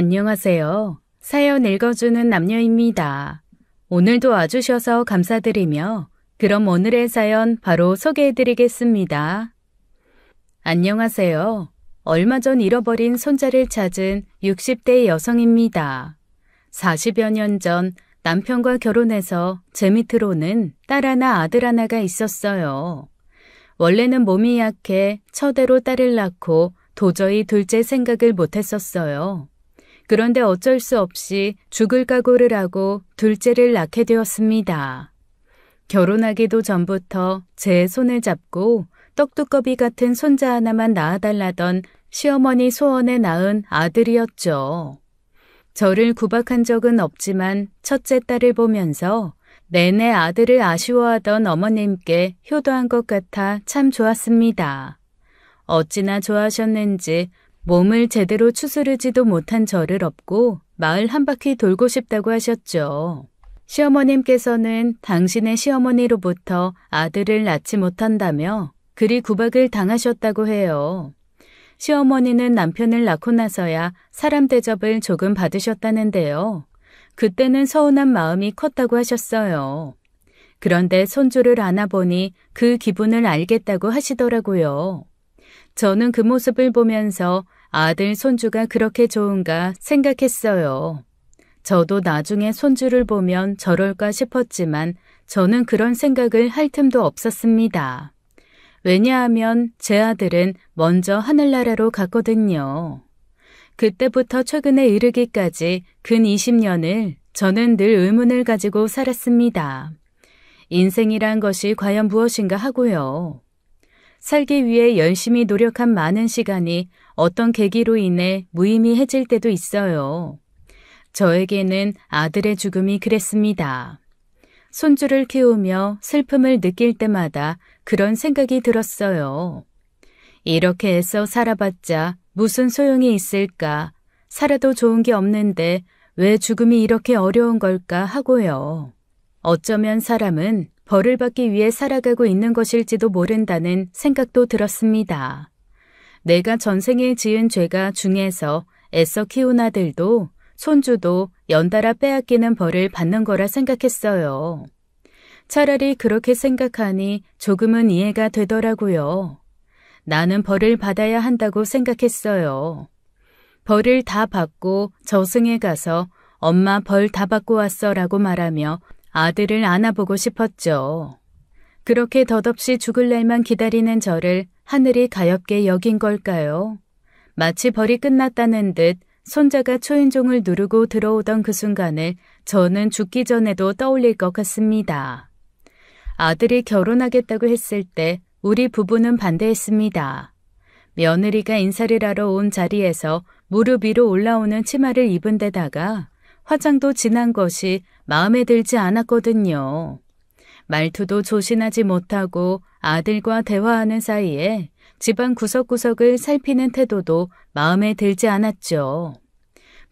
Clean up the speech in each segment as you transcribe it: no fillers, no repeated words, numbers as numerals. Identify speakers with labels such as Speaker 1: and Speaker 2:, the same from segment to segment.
Speaker 1: 안녕하세요. 사연 읽어주는 남녀입니다. 오늘도 와주셔서 감사드리며 그럼 오늘의 사연 바로 소개해드리겠습니다. 안녕하세요. 얼마 전 잃어버린 손자를 찾은 60대 여성입니다. 40여 년 전 남편과 결혼해서 제 밑으로는 딸 하나 아들 하나가 있었어요. 원래는 몸이 약해 첫애로 딸을 낳고 도저히 둘째 생각을 못했었어요. 그런데 어쩔 수 없이 죽을 각오를 하고 둘째를 낳게 되었습니다. 결혼하기도 전부터 제 손을 잡고 떡두꺼비 같은 손자 하나만 낳아달라던 시어머니 소원에 낳은 아들이었죠. 저를 구박한 적은 없지만 첫째 딸을 보면서 내내 아들을 아쉬워하던 어머님께 효도한 것 같아 참 좋았습니다. 어찌나 좋아하셨는지 몸을 제대로 추스르지도 못한 저를 업고 마을 한 바퀴 돌고 싶다고 하셨죠. 시어머님께서는 당신의 시어머니로부터 아들을 낳지 못한다며 그리 구박을 당하셨다고 해요. 시어머니는 남편을 낳고 나서야 사람 대접을 조금 받으셨다는데요. 그때는 서운한 마음이 컸다고 하셨어요. 그런데 손주를 안아보니 그 기분을 알겠다고 하시더라고요. 저는 그 모습을 보면서 아들, 손주가 그렇게 좋은가 생각했어요. 저도 나중에 손주를 보면 저럴까 싶었지만 저는 그런 생각을 할 틈도 없었습니다. 왜냐하면 제 아들은 먼저 하늘나라로 갔거든요. 그때부터 최근에 이르기까지 근 20년을 저는 늘 의문을 가지고 살았습니다. 인생이란 것이 과연 무엇인가 하고요. 살기 위해 열심히 노력한 많은 시간이 어떤 계기로 인해 무의미해질 때도 있어요. 저에게는 아들의 죽음이 그랬습니다. 손주를 키우며 슬픔을 느낄 때마다 그런 생각이 들었어요. 이렇게 애써 살아봤자 무슨 소용이 있을까? 살아도 좋은 게 없는데 왜 죽음이 이렇게 어려운 걸까 하고요. 어쩌면 사람은 벌을 받기 위해 살아가고 있는 것일지도 모른다는 생각도 들었습니다. 내가 전생에 지은 죄가 중해서 애써 키운 아들도 손주도 연달아 빼앗기는 벌을 받는 거라 생각했어요. 차라리 그렇게 생각하니 조금은 이해가 되더라고요. 나는 벌을 받아야 한다고 생각했어요. 벌을 다 받고 저승에 가서 엄마 벌 다 받고 왔어 라고 말하며 아들을 안아보고 싶었죠. 그렇게 덧없이 죽을 날만 기다리는 저를 하늘이 가엾게 여긴 걸까요? 마치 벌이 끝났다는 듯 손자가 초인종을 누르고 들어오던 그 순간을 저는 죽기 전에도 떠올릴 것 같습니다. 아들이 결혼하겠다고 했을 때 우리 부부는 반대했습니다. 며느리가 인사를 하러 온 자리에서 무릎 위로 올라오는 치마를 입은 데다가 화장도 진한 것이 마음에 들지 않았거든요. 말투도 조신하지 못하고 아들과 대화하는 사이에 집안 구석구석을 살피는 태도도 마음에 들지 않았죠.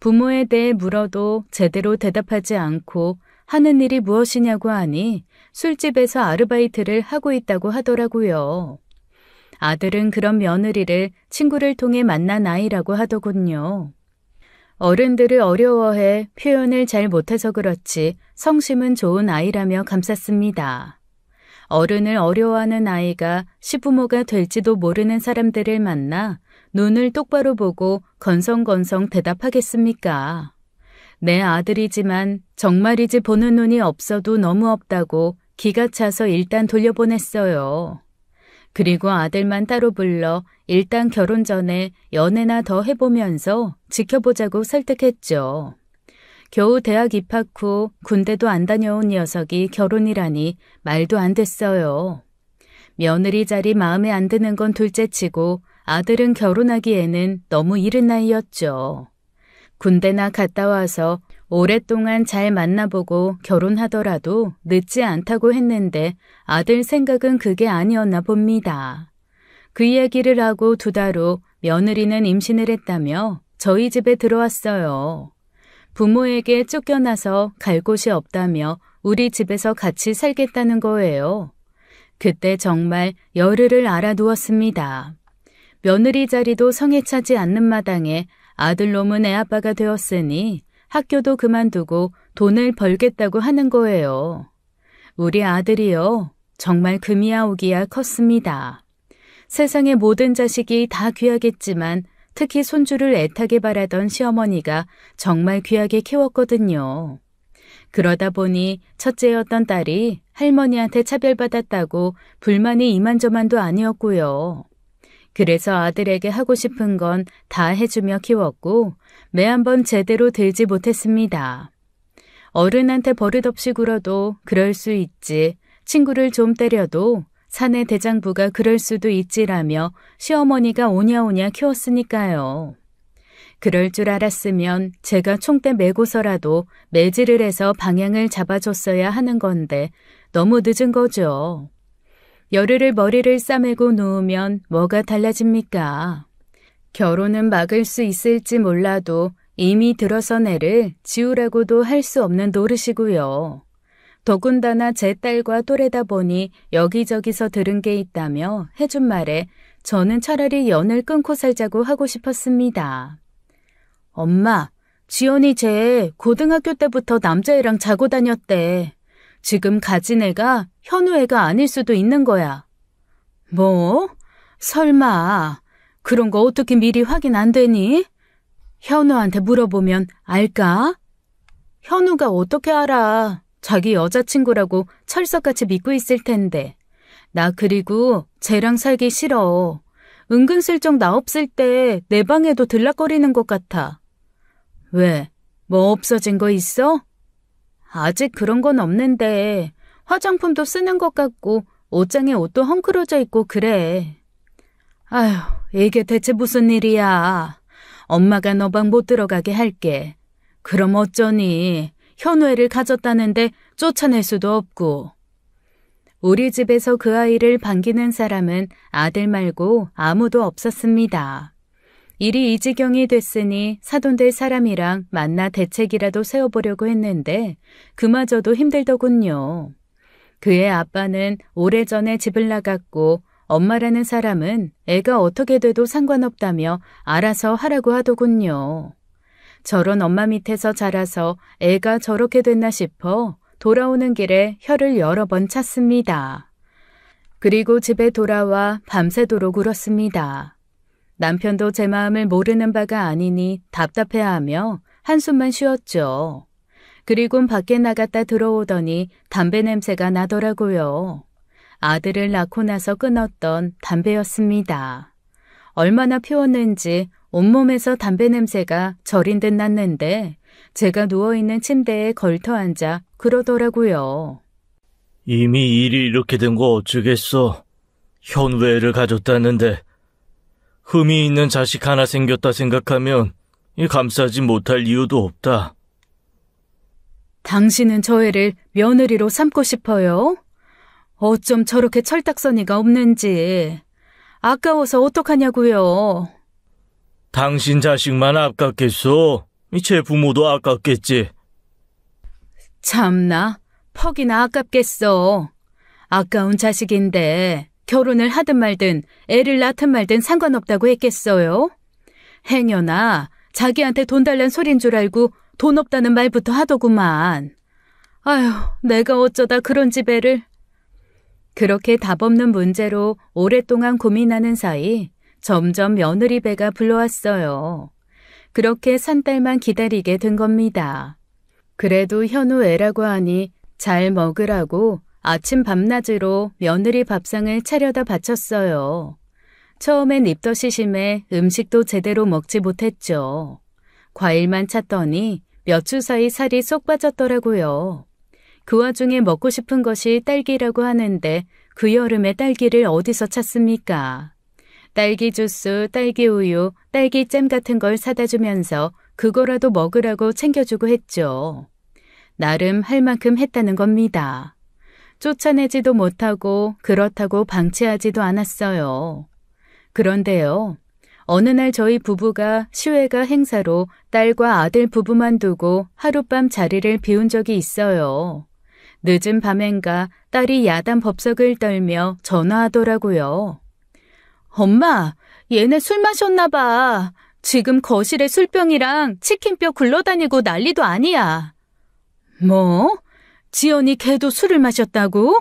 Speaker 1: 부모에 대해 물어도 제대로 대답하지 않고 하는 일이 무엇이냐고 하니 술집에서 아르바이트를 하고 있다고 하더라고요. 아들은 그런 며느리를 친구를 통해 만난 아이라고 하더군요. 어른들을 어려워해 표현을 잘 못해서 그렇지 성심은 좋은 아이라며 감쌌습니다. 어른을 어려워하는 아이가 시부모가 될지도 모르는 사람들을 만나 눈을 똑바로 보고 건성건성 대답하겠습니까? 내 아들이지만 정말이지 보는 눈이 없어도 너무 없다고 기가 차서 일단 돌려보냈어요. 그리고 아들만 따로 불러 일단 결혼 전에 연애나 더 해보면서 지켜보자고 설득했죠. 겨우 대학 입학 후 군대도 안 다녀온 녀석이 결혼이라니 말도 안 됐어요. 며느리 자리 마음에 안 드는 건 둘째치고 아들은 결혼하기에는 너무 이른 나이였죠. 군대나 갔다 와서 오랫동안 잘 만나보고 결혼하더라도 늦지 않다고 했는데 아들 생각은 그게 아니었나 봅니다. 그 이야기를 하고 2달 후 며느리는 임신을 했다며 저희 집에 들어왔어요. 부모에게 쫓겨나서 갈 곳이 없다며 우리 집에서 같이 살겠다는 거예요. 그때 정말 열흘을 알아두었습니다. 며느리 자리도 성에 차지 않는 마당에 아들놈은 애아빠가 되었으니 학교도 그만두고 돈을 벌겠다고 하는 거예요. 우리 아들이요. 정말 금이야 오기야 컸습니다. 세상의 모든 자식이 다 귀하겠지만 특히 손주를 애타게 바라던 시어머니가 정말 귀하게 키웠거든요. 그러다 보니 첫째였던 딸이 할머니한테 차별받았다고 불만이 이만저만도 아니었고요. 그래서 아들에게 하고 싶은 건 다 해주며 키웠고 매 한 번 제대로 들지 못했습니다. 어른한테 버릇없이 굴어도 그럴 수 있지, 친구를 좀 때려도 사내 대장부가 그럴 수도 있지라며 시어머니가 오냐오냐 키웠으니까요. 그럴 줄 알았으면 제가 총대 메고서라도 매질을 해서 방향을 잡아줬어야 하는 건데 너무 늦은 거죠. 열흘을 머리를 싸매고 누우면 뭐가 달라집니까? 결혼은 막을 수 있을지 몰라도 이미 들어선 애를 지우라고도 할 수 없는 노릇이고요. 더군다나 제 딸과 또래다 보니 여기저기서 들은 게 있다며 해준 말에 저는 차라리 연을 끊고 살자고 하고 싶었습니다. 엄마, 지연이 쟤 고등학교 때부터 남자애랑 자고 다녔대. 지금 가진 애가 현우 애가 아닐 수도 있는 거야. 뭐? 설마 그런 거 어떻게 미리 확인 안 되니? 현우한테 물어보면 알까? 현우가 어떻게 알아? 자기 여자친구라고 철석같이 믿고 있을 텐데. 나 그리고 쟤랑 살기 싫어. 은근슬쩍 나 없을 때 내 방에도 들락거리는 것 같아. 왜? 뭐 없어진 거 있어? 아직 그런 건 없는데 화장품도 쓰는 것 같고 옷장에 옷도 헝클어져 있고 그래. 아휴, 이게 대체 무슨 일이야. 엄마가 너 방 못 들어가게 할게. 그럼 어쩌니? 현우애를 가졌다는데 쫓아낼 수도 없고. 우리 집에서 그 아이를 반기는 사람은 아들 말고 아무도 없었습니다. 일이 이 지경이 됐으니 사돈될 사람이랑 만나 대책이라도 세워보려고 했는데 그마저도 힘들더군요. 그의 아빠는 오래전에 집을 나갔고 엄마라는 사람은 애가 어떻게 돼도 상관없다며 알아서 하라고 하더군요. 저런 엄마 밑에서 자라서 애가 저렇게 됐나 싶어 돌아오는 길에 혀를 여러 번 찼습니다. 그리고 집에 돌아와 밤새도록 울었습니다. 남편도 제 마음을 모르는 바가 아니니 답답해하며 한숨만 쉬었죠. 그리곤 밖에 나갔다 들어오더니 담배 냄새가 나더라고요. 아들을 낳고 나서 끊었던 담배였습니다. 얼마나 피웠는지 온몸에서 담배 냄새가 절인 듯 났는데 제가 누워있는 침대에 걸터 앉아 그러더라고요.
Speaker 2: 이미 일이 이렇게 된 거 어쩌겠어. 현우애를 가졌다는데 흠이 있는 자식 하나 생겼다 생각하면 감싸지 못할 이유도 없다.
Speaker 1: 당신은 저 애를 며느리로 삼고 싶어요? 어쩜 저렇게 철딱서니가 없는지. 아까워서 어떡하냐고요.
Speaker 2: 당신 자식만 아깝겠소? 제 부모도 아깝겠지.
Speaker 1: 참나, 퍽이나 아깝겠어. 아까운 자식인데 결혼을 하든 말든 애를 낳든 말든 상관없다고 했겠어요? 행여나 자기한테 돈 달란 소린 줄 알고 돈 없다는 말부터 하더구만. 아휴, 내가 어쩌다 그런 집애를. 그렇게 답없는 문제로 오랫동안 고민하는 사이 점점 며느리 배가 불러왔어요. 그렇게 산 달만 기다리게 된 겁니다. 그래도 현우 애라고 하니 잘 먹으라고 아침 밤낮으로 며느리 밥상을 차려다 바쳤어요. 처음엔 입덧이 심해 음식도 제대로 먹지 못했죠. 과일만 찾더니 몇 주 사이 살이 쏙 빠졌더라고요. 그 와중에 먹고 싶은 것이 딸기라고 하는데 그 여름에 딸기를 어디서 찾습니까? 딸기 주스, 딸기 우유, 딸기잼 같은 걸 사다 주면서 그거라도 먹으라고 챙겨주고 했죠. 나름 할 만큼 했다는 겁니다. 쫓아내지도 못하고 그렇다고 방치하지도 않았어요. 그런데요, 어느 날 저희 부부가 시외가 행사로 딸과 아들 부부만 두고 하룻밤 자리를 비운 적이 있어요. 늦은 밤엔가 딸이 야단 법석을 떨며 전화하더라고요. 엄마, 얘네 술 마셨나 봐. 지금 거실에 술병이랑 치킨뼈 굴러다니고 난리도 아니야. 뭐? 지연이 걔도 술을 마셨다고?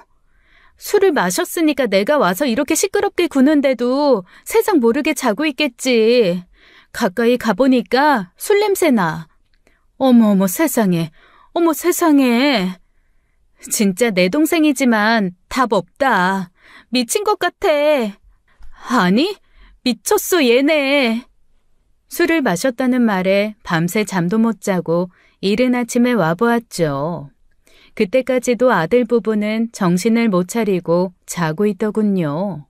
Speaker 1: 술을 마셨으니까 내가 와서 이렇게 시끄럽게 구는데도 세상 모르게 자고 있겠지. 가까이 가보니까 술 냄새 나. 어머 세상에. 어머 세상에. 진짜 내 동생이지만 답 없다. 미친 것 같아. 아니, 미쳤어 얘네. 술을 마셨다는 말에 밤새 잠도 못 자고 이른 아침에 와보았죠. 그때까지도 아들 부부는 정신을 못 차리고 자고 있더군요.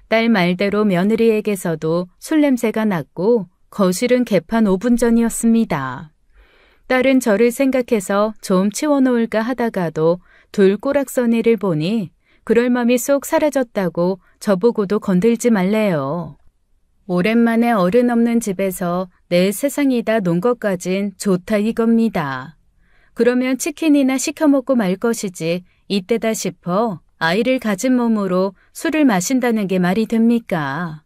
Speaker 1: 딸 말대로 며느리에게서도 술 냄새가 났고 거실은 개판 5분 전이었습니다. 딸은 저를 생각해서 좀 치워놓을까 하다가도 돌꼬락서니를 보니 그럴 맘이 쏙 사라졌다고 저보고도 건들지 말래요. 오랜만에 어른 없는 집에서 내 세상이다 논 것까진 좋다 이겁니다. 그러면 치킨이나 시켜 먹고 말 것이지 이때다 싶어 아이를 가진 몸으로 술을 마신다는 게 말이 됩니까?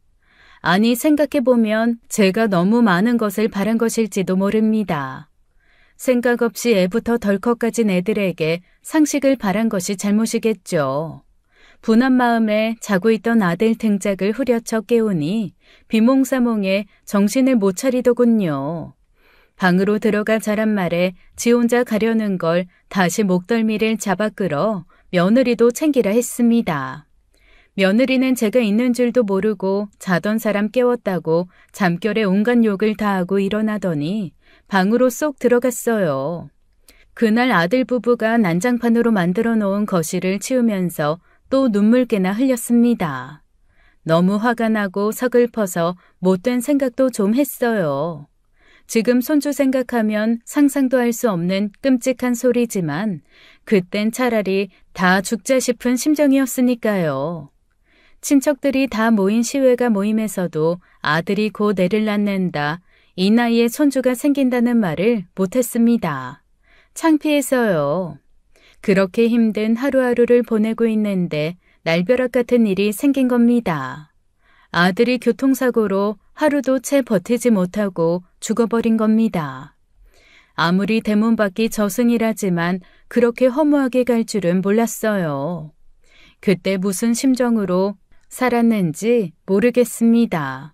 Speaker 1: 아니 생각해보면 제가 너무 많은 것을 바란 것일지도 모릅니다. 생각 없이 애부터 덜컥 가진 애들에게 상식을 바란 것이 잘못이겠죠. 분한 마음에 자고 있던 아들 등짝을 후려쳐 깨우니 비몽사몽에 정신을 못 차리더군요. 방으로 들어가 자란 말에 지 혼자 가려는 걸 다시 목덜미를 잡아 끌어 며느리도 챙기라 했습니다. 며느리는 제가 있는 줄도 모르고 자던 사람 깨웠다고 잠결에 온갖 욕을 다 하고 일어나더니 방으로 쏙 들어갔어요. 그날 아들 부부가 난장판으로 만들어 놓은 거실을 치우면서 또 눈물개나 흘렸습니다. 너무 화가 나고 서글퍼서 못된 생각도 좀 했어요. 지금 손주 생각하면 상상도 할 수 없는 끔찍한 소리지만 그땐 차라리 다 죽자 싶은 심정이었으니까요. 친척들이 다 모인 시외가 모임에서도 아들이 곧 애를 낳는다, 이 나이에 손주가 생긴다는 말을 못했습니다. 창피해서요. 그렇게 힘든 하루하루를 보내고 있는데 날벼락 같은 일이 생긴 겁니다. 아들이 교통사고로 하루도 채 버티지 못하고 죽어버린 겁니다. 아무리 대문 밖이 저승이라지만 그렇게 허무하게 갈 줄은 몰랐어요. 그때 무슨 심정으로 살았는지 모르겠습니다.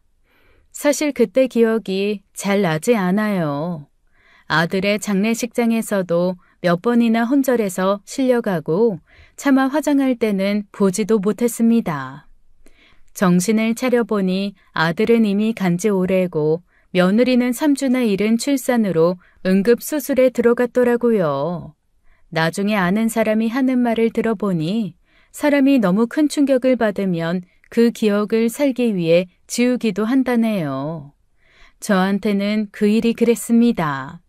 Speaker 1: 사실 그때 기억이 잘 나지 않아요. 아들의 장례식장에서도 몇 번이나 혼절해서 실려가고 차마 화장할 때는 보지도 못했습니다. 정신을 차려보니 아들은 이미 간지 오래고 며느리는 3주나 이른 출산으로 응급수술에 들어갔더라고요. 나중에 아는 사람이 하는 말을 들어보니 사람이 너무 큰 충격을 받으면 그 기억을 살기 위해 지우기도 한다네요. 저한테는 그 일이 그랬습니다.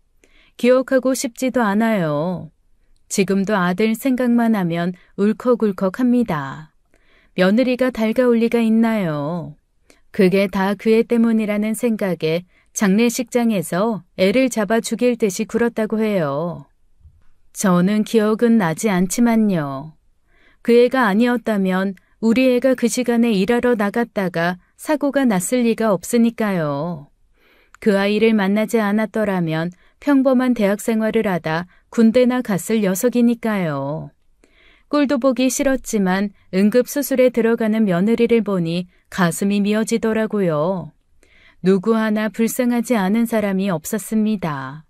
Speaker 1: 기억하고 싶지도 않아요. 지금도 아들 생각만 하면 울컥울컥합니다. 며느리가 달가울 리가 있나요? 그게 다 그 애 때문이라는 생각에 장례식장에서 애를 잡아 죽일 듯이 굴었다고 해요. 저는 기억은 나지 않지만요. 그 애가 아니었다면 우리 애가 그 시간에 일하러 나갔다가 사고가 났을 리가 없으니까요. 그 아이를 만나지 않았더라면 평범한 대학 생활을 하다 군대나 갔을 녀석이니까요. 꼴도 보기 싫었지만 응급수술에 들어가는 며느리를 보니 가슴이 미어지더라고요. 누구 하나 불쌍하지 않은 사람이 없었습니다.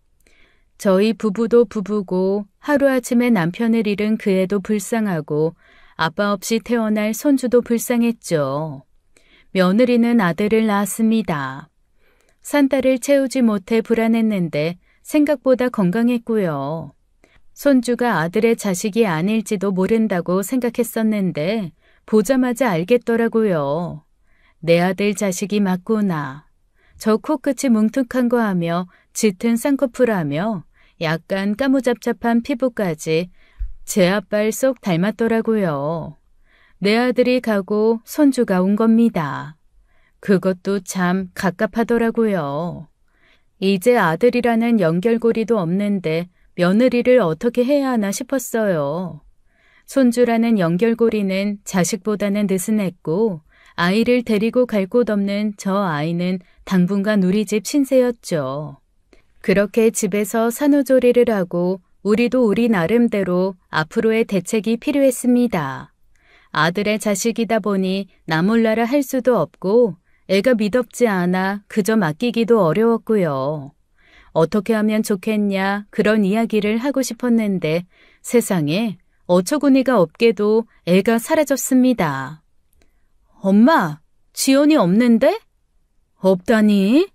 Speaker 1: 저희 부부도 부부고 하루아침에 남편을 잃은 그 애도 불쌍하고 아빠 없이 태어날 손주도 불쌍했죠. 며느리는 아들을 낳았습니다. 산딸을 채우지 못해 불안했는데 생각보다 건강했고요. 손주가 아들의 자식이 아닐지도 모른다고 생각했었는데 보자마자 알겠더라고요. 내 아들 자식이 맞구나. 저 코끝이 뭉툭한 거 하며 짙은 쌍꺼풀하며 약간 까무잡잡한 피부까지 제 아빠를 쏙 닮았더라고요. 내 아들이 가고 손주가 온 겁니다. 그것도 참 갑갑하더라고요. 이제 아들이라는 연결고리도 없는데 며느리를 어떻게 해야 하나 싶었어요. 손주라는 연결고리는 자식보다는 느슨했고 아이를 데리고 갈 곳 없는 저 아이는 당분간 우리 집 신세였죠. 그렇게 집에서 산후조리를 하고 우리도 우리 나름대로 앞으로의 대책이 필요했습니다. 아들의 자식이다 보니 나 몰라라 할 수도 없고 애가 미덥지 않아 그저 맡기기도 어려웠고요. 어떻게 하면 좋겠냐 그런 이야기를 하고 싶었는데 세상에 어처구니가 없게도 애가 사라졌습니다. 엄마, 지연이 없는데? 없다니?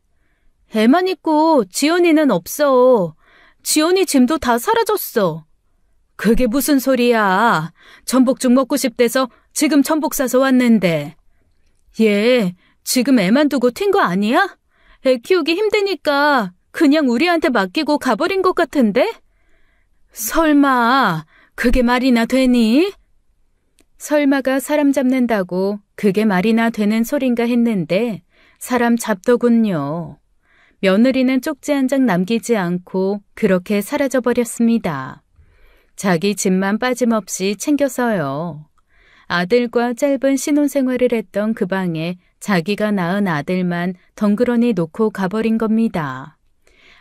Speaker 1: 애만 있고 지연이는 없어. 지연이 짐도 다 사라졌어. 그게 무슨 소리야. 전복죽 먹고 싶대서 지금 전복 사서 왔는데. 얘 지금 애만 두고 튄 거 아니야? 애 키우기 힘드니까 그냥 우리한테 맡기고 가버린 것 같은데? 설마 그게 말이나 되니? 설마가 사람 잡는다고 그게 말이나 되는 소린가 했는데 사람 잡더군요. 며느리는 쪽지 한 장 남기지 않고 그렇게 사라져버렸습니다. 자기 집만 빠짐없이 챙겨서요. 아들과 짧은 신혼생활을 했던 그 방에 자기가 낳은 아들만 덩그러니 놓고 가버린 겁니다.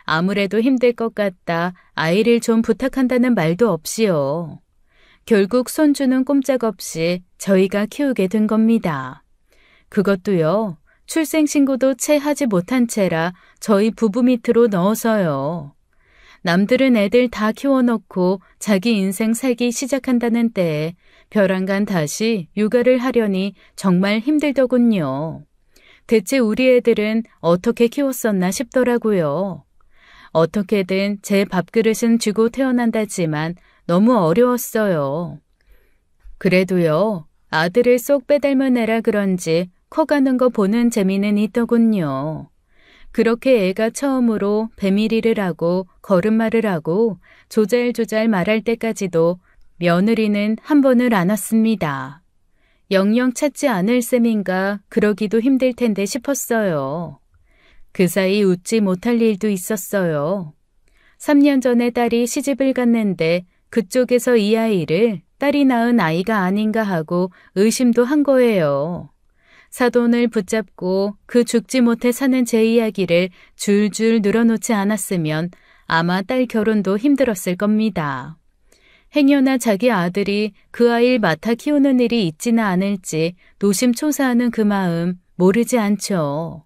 Speaker 1: 아무래도 힘들 것 같다 아이를 좀 부탁한다는 말도 없이요. 결국 손주는 꼼짝없이 저희가 키우게 된 겁니다. 그것도요. 출생신고도 채 하지 못한 채라 저희 부부 밑으로 넣어서요. 남들은 애들 다 키워놓고 자기 인생 살기 시작한다는 때에 벼랑간 다시 육아를 하려니 정말 힘들더군요. 대체 우리 애들은 어떻게 키웠었나 싶더라고요. 어떻게든 제 밥그릇은 쥐고 태어난다지만 너무 어려웠어요. 그래도요, 아들을 쏙 빼닮은 애라 그런지 커가는 거 보는 재미는 있더군요. 그렇게 애가 처음으로 배밀이를 하고 걸음마를 하고 조잘조잘 말할 때까지도 며느리는 한 번을 안 왔습니다. 영영 찾지 않을 셈인가 그러기도 힘들 텐데 싶었어요. 그 사이 웃지 못할 일도 있었어요. 3년 전에 딸이 시집을 갔는데 그쪽에서 이 아이를 딸이 낳은 아이가 아닌가 하고 의심도 한 거예요. 사돈을 붙잡고 그 죽지 못해 사는 제 이야기를 줄줄 늘어놓지 않았으면 아마 딸 결혼도 힘들었을 겁니다. 행여나 자기 아들이 그 아이를 맡아 키우는 일이 있지는 않을지 노심초사하는 그 마음 모르지 않죠.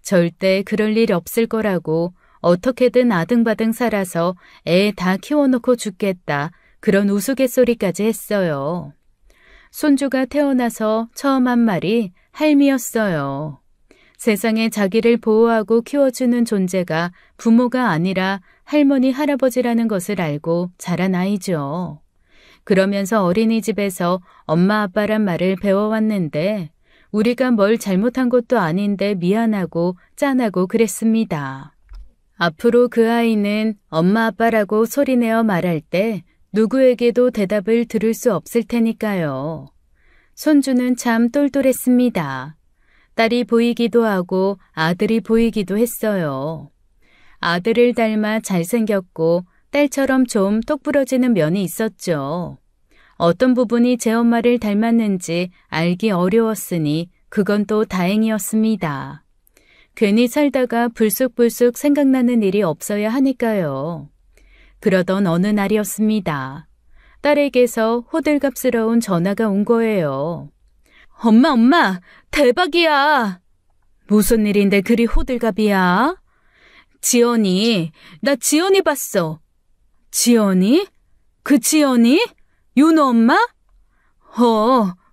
Speaker 1: 절대 그럴 일 없을 거라고 어떻게든 아등바등 살아서 애 다 키워놓고 죽겠다 그런 우스갯소리까지 했어요. 손주가 태어나서 처음 한 말이 할미였어요. 세상에 자기를 보호하고 키워주는 존재가 부모가 아니라 할머니, 할아버지라는 것을 알고 자란 아이죠. 그러면서 어린이집에서 엄마, 아빠란 말을 배워왔는데 우리가 뭘 잘못한 것도 아닌데 미안하고 짠하고 그랬습니다. 앞으로 그 아이는 엄마, 아빠라고 소리내어 말할 때 누구에게도 대답을 들을 수 없을 테니까요. 손주는 참 똘똘했습니다. 딸이 보이기도 하고 아들이 보이기도 했어요. 아들을 닮아 잘생겼고 딸처럼 좀 똑부러지는 면이 있었죠. 어떤 부분이 제 엄마를 닮았는지 알기 어려웠으니 그건 또 다행이었습니다. 괜히 살다가 불쑥불쑥 생각나는 일이 없어야 하니까요. 그러던 어느 날이었습니다. 딸에게서 호들갑스러운 전화가 온 거예요. 엄마, 대박이야. 무슨 일인데 그리 호들갑이야? 지연이, 나 지연이 봤어. 지연이? 그 지연이? 윤호 엄마?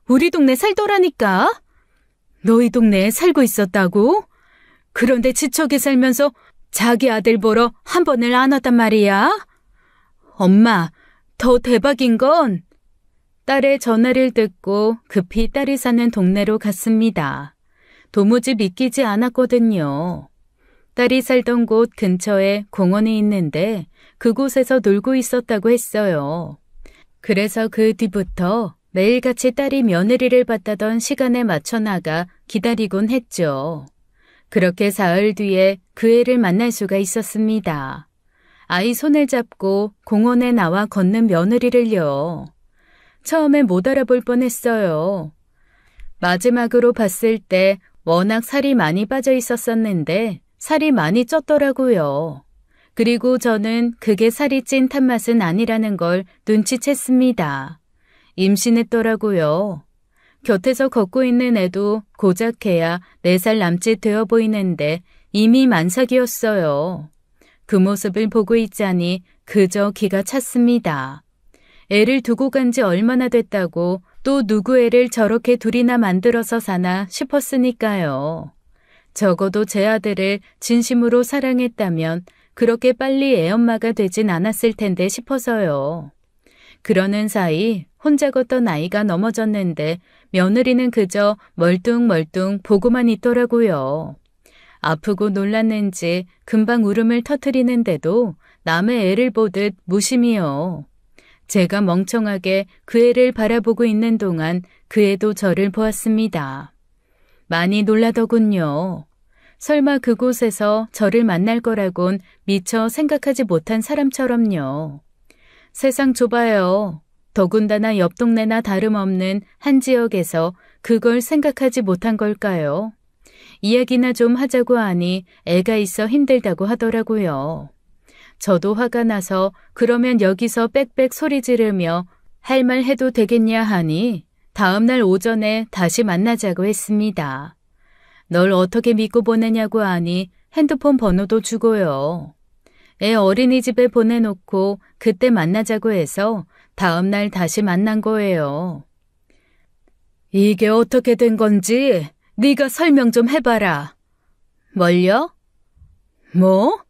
Speaker 1: 우리 동네 살더라니까. 너희 동네에 살고 있었다고? 그런데 지척에 살면서 자기 아들 보러 한 번을 안 왔단 말이야? 엄마, 더 대박인 건 딸의 전화를 듣고 급히 딸이 사는 동네로 갔습니다. 도무지 믿기지 않았거든요. 딸이 살던 곳 근처에 공원이 있는데 그곳에서 놀고 있었다고 했어요. 그래서 그 뒤부터 매일같이 딸이 며느리를 봤다던 시간에 맞춰 나가 기다리곤 했죠. 그렇게 사흘 뒤에 그 애를 만날 수가 있었습니다. 아이 손을 잡고 공원에 나와 걷는 며느리를요. 처음에 못 알아볼 뻔했어요. 마지막으로 봤을 때 워낙 살이 많이 빠져 있었었는데 살이 많이 쪘더라고요. 그리고 저는 그게 살이 찐 탄맛은 아니라는 걸 눈치챘습니다. 임신했더라고요. 곁에서 걷고 있는 애도 고작해야 4살 남짓 되어 보이는데 이미 만삭이었어요. 그 모습을 보고 있자니 그저 기가 찼습니다. 애를 두고 간 지 얼마나 됐다고 또 누구 애를 저렇게 둘이나 만들어서 사나 싶었으니까요. 적어도 제 아들을 진심으로 사랑했다면 그렇게 빨리 애엄마가 되진 않았을 텐데 싶어서요. 그러는 사이 혼자 걷던 아이가 넘어졌는데 며느리는 그저 멀뚱멀뚱 보고만 있더라고요. 아프고 놀랐는지 금방 울음을 터뜨리는데도 남의 애를 보듯 무심히요. 제가 멍청하게 그 애를 바라보고 있는 동안 그 애도 저를 보았습니다. 많이 놀라더군요. 설마 그곳에서 저를 만날 거라곤 미처 생각하지 못한 사람처럼요. 세상 좁아요. 더군다나 옆 동네나 다름없는 한 지역에서 그걸 생각하지 못한 걸까요? 이야기나 좀 하자고 하니 애가 있어 힘들다고 하더라고요. 저도 화가 나서 그러면 여기서 빽빽 소리 지르며 할 말 해도 되겠냐 하니 다음날 오전에 다시 만나자고 했습니다. 널 어떻게 믿고 보내냐고 하니 핸드폰 번호도 주고요. 애 어린이집에 보내놓고 그때 만나자고 해서 다음날 다시 만난 거예요. 이게 어떻게 된 건지 네가 설명 좀 해봐라. 뭘요? 뭐?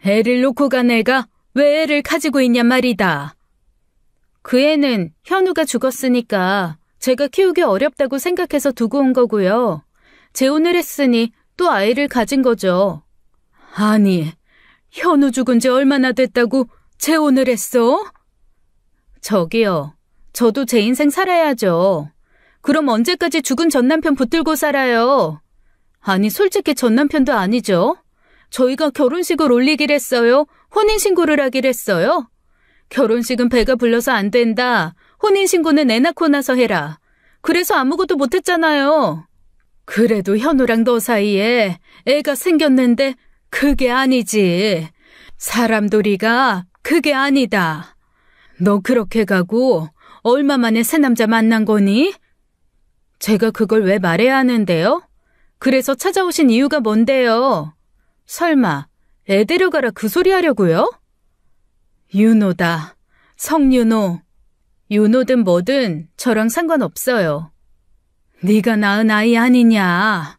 Speaker 1: 애를 놓고 간 애가 왜 애를 가지고 있냔 말이다. 그 애는 현우가 죽었으니까 제가 키우기 어렵다고 생각해서 두고 온 거고요. 재혼을 했으니 또 아이를 가진 거죠. 아니, 현우 죽은 지 얼마나 됐다고 재혼을 했어? 저기요, 저도 제 인생 살아야죠. 그럼 언제까지 죽은 전 남편 붙들고 살아요? 아니, 솔직히 전 남편도 아니죠. 저희가 결혼식을 올리기로 했어요? 혼인신고를 하기로 했어요? 결혼식은 배가 불러서 안 된다. 혼인신고는 애 낳고 나서 해라. 그래서 아무것도 못했잖아요. 그래도 현우랑 너 사이에 애가 생겼는데 그게 아니지. 사람돌이가 그게 아니다. 너 그렇게 가고 얼마 만에 새 남자 만난 거니? 제가 그걸 왜 말해야 하는데요? 그래서 찾아오신 이유가 뭔데요? 설마 애 데려가라 그 소리 하려고요? 윤호다. 성윤호. 윤호든 뭐든 저랑 상관없어요. 네가 낳은 아이 아니냐.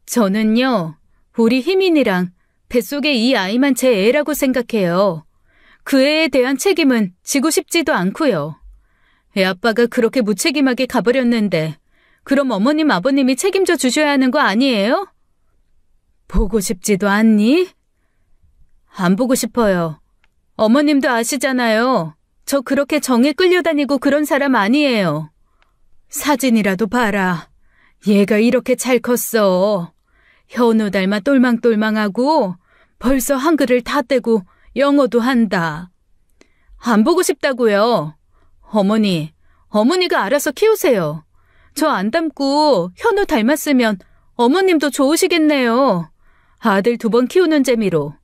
Speaker 1: 저는요, 우리 희민이랑 뱃속에 이 아이만 제 애라고 생각해요. 그 애에 대한 책임은 지고 싶지도 않고요. 애 아빠가 그렇게 무책임하게 가버렸는데 그럼 어머님 아버님이 책임져 주셔야 하는 거 아니에요? 보고 싶지도 않니? 안 보고 싶어요. 어머님도 아시잖아요. 저 그렇게 정에 끌려다니고 그런 사람 아니에요. 사진이라도 봐라. 얘가 이렇게 잘 컸어. 현우 닮아 똘망똘망하고 벌써 한글을 다 떼고 영어도 한다. 안 보고 싶다고요. 어머니가 알아서 키우세요. 저 안 닮고 현우 닮았으면 어머님도 좋으시겠네요. 아들 2번 키우는 재미로.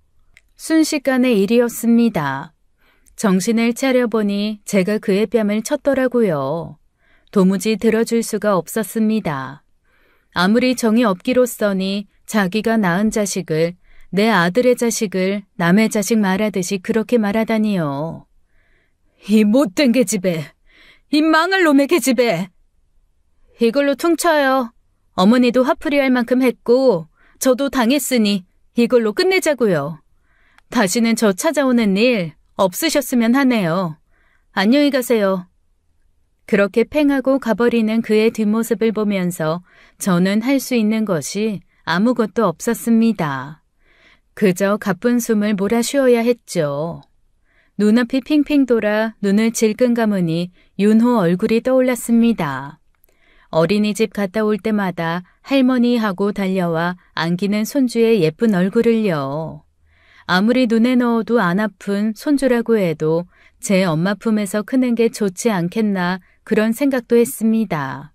Speaker 1: 순식간의 일이었습니다. 정신을 차려보니 제가 그의 뺨을 쳤더라고요. 도무지 들어줄 수가 없었습니다. 아무리 정이 없기로써니 자기가 낳은 자식을, 내 아들의 자식을 남의 자식 말하듯이 그렇게 말하다니요. 이 못된 계집애, 이 망할 놈의 계집애. 이걸로 퉁쳐요. 어머니도 화풀이 할 만큼 했고 저도 당했으니 이걸로 끝내자고요. 다시는 저 찾아오는 일 없으셨으면 하네요. 안녕히 가세요. 그렇게 팽하고 가버리는 그의 뒷모습을 보면서 저는 할 수 있는 것이 아무것도 없었습니다. 그저 가쁜 숨을 몰아쉬어야 했죠. 눈앞이 핑핑 돌아 눈을 질끈 감으니 윤호 얼굴이 떠올랐습니다. 어린이집 갔다 올 때마다 할머니하고 달려와 안기는 손주의 예쁜 얼굴을요. 아무리 눈에 넣어도 안 아픈 손주라고 해도 제 엄마 품에서 크는 게 좋지 않겠나 그런 생각도 했습니다.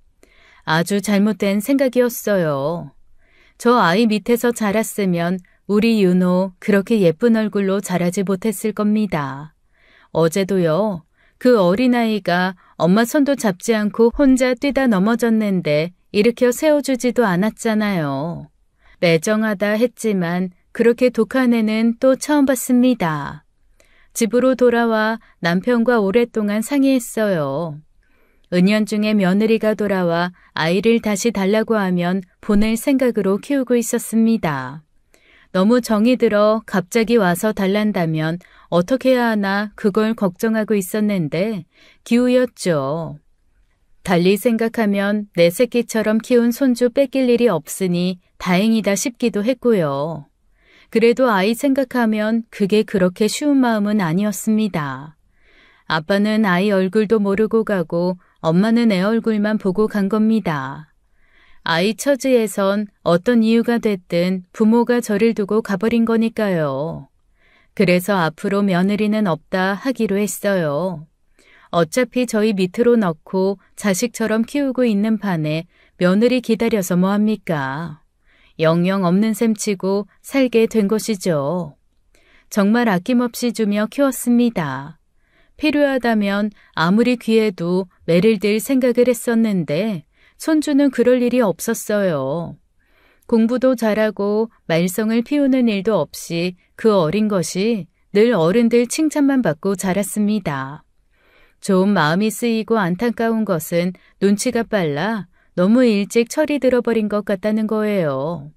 Speaker 1: 아주 잘못된 생각이었어요. 저 아이 밑에서 자랐으면 우리 윤호 그렇게 예쁜 얼굴로 자라지 못했을 겁니다. 어제도요. 그 어린아이가 엄마 손도 잡지 않고 혼자 뛰다 넘어졌는데 일으켜 세워주지도 않았잖아요. 매정하다 했지만 그렇게 독한 애는 또 처음 봤습니다. 집으로 돌아와 남편과 오랫동안 상의했어요. 은연중에 며느리가 돌아와 아이를 다시 달라고 하면 보낼 생각으로 키우고 있었습니다. 너무 정이 들어 갑자기 와서 달란다면 어떻게 해야 하나 그걸 걱정하고 있었는데 기우였죠. 달리 생각하면 내 새끼처럼 키운 손주 뺏길 일이 없으니 다행이다 싶기도 했고요. 그래도 아이 생각하면 그게 그렇게 쉬운 마음은 아니었습니다. 아빠는 아이 얼굴도 모르고 가고 엄마는 애 얼굴만 보고 간 겁니다. 아이 처지에선 어떤 이유가 됐든 부모가 저를 두고 가버린 거니까요. 그래서 앞으로 며느리는 없다 하기로 했어요. 어차피 저희 밑으로 넣고 자식처럼 키우고 있는 판에 며느리 기다려서 뭐합니까? 영영 없는 셈 치고 살게 된 것이죠. 정말 아낌없이 주며 키웠습니다. 필요하다면 아무리 귀해도 매를 들 생각을 했었는데 손주는 그럴 일이 없었어요. 공부도 잘하고 말썽을 피우는 일도 없이 그 어린 것이 늘 어른들 칭찬만 받고 자랐습니다. 좋은 마음이 쓰이고 안타까운 것은 눈치가 빨라 너무 일찍 철이 들어버린 것 같다는 거예요.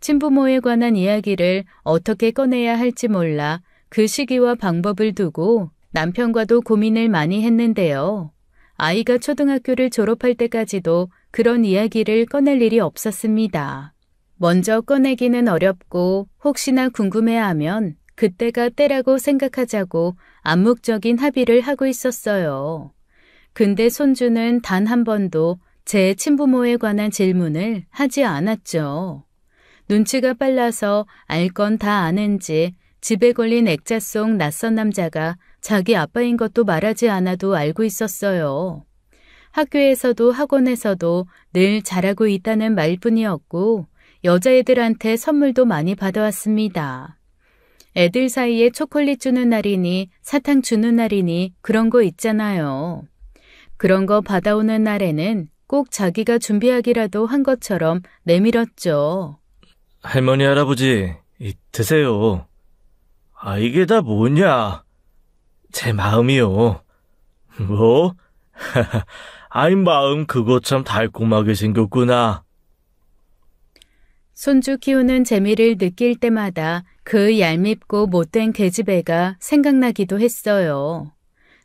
Speaker 1: 친부모에 관한 이야기를 어떻게 꺼내야 할지 몰라 그 시기와 방법을 두고 남편과도 고민을 많이 했는데요. 아이가 초등학교를 졸업할 때까지도 그런 이야기를 꺼낼 일이 없었습니다. 먼저 꺼내기는 어렵고 혹시나 궁금해하면 그때가 때라고 생각하자고 암묵적인 합의를 하고 있었어요. 근데 손주는 단 한 번도 제 친부모에 관한 질문을 하지 않았죠. 눈치가 빨라서 알 건 다 아는지 집에 걸린 액자 속 낯선 남자가 자기 아빠인 것도 말하지 않아도 알고 있었어요. 학교에서도 학원에서도 늘 잘하고 있다는 말뿐이었고 여자애들한테 선물도 많이 받아왔습니다. 애들 사이에 초콜릿 주는 날이니 사탕 주는 날이니 그런 거 있잖아요. 그런 거 받아오는 날에는 꼭 자기가 준비하기라도 한 것처럼 내밀었죠.
Speaker 2: 할머니, 할아버지, 드세요. 이게 다 뭐냐? 제 마음이요. 뭐? 아이, 마음 그거 참 달콤하게 생겼구나.
Speaker 1: 손주 키우는 재미를 느낄 때마다 그 얄밉고 못된 계집애가 생각나기도 했어요.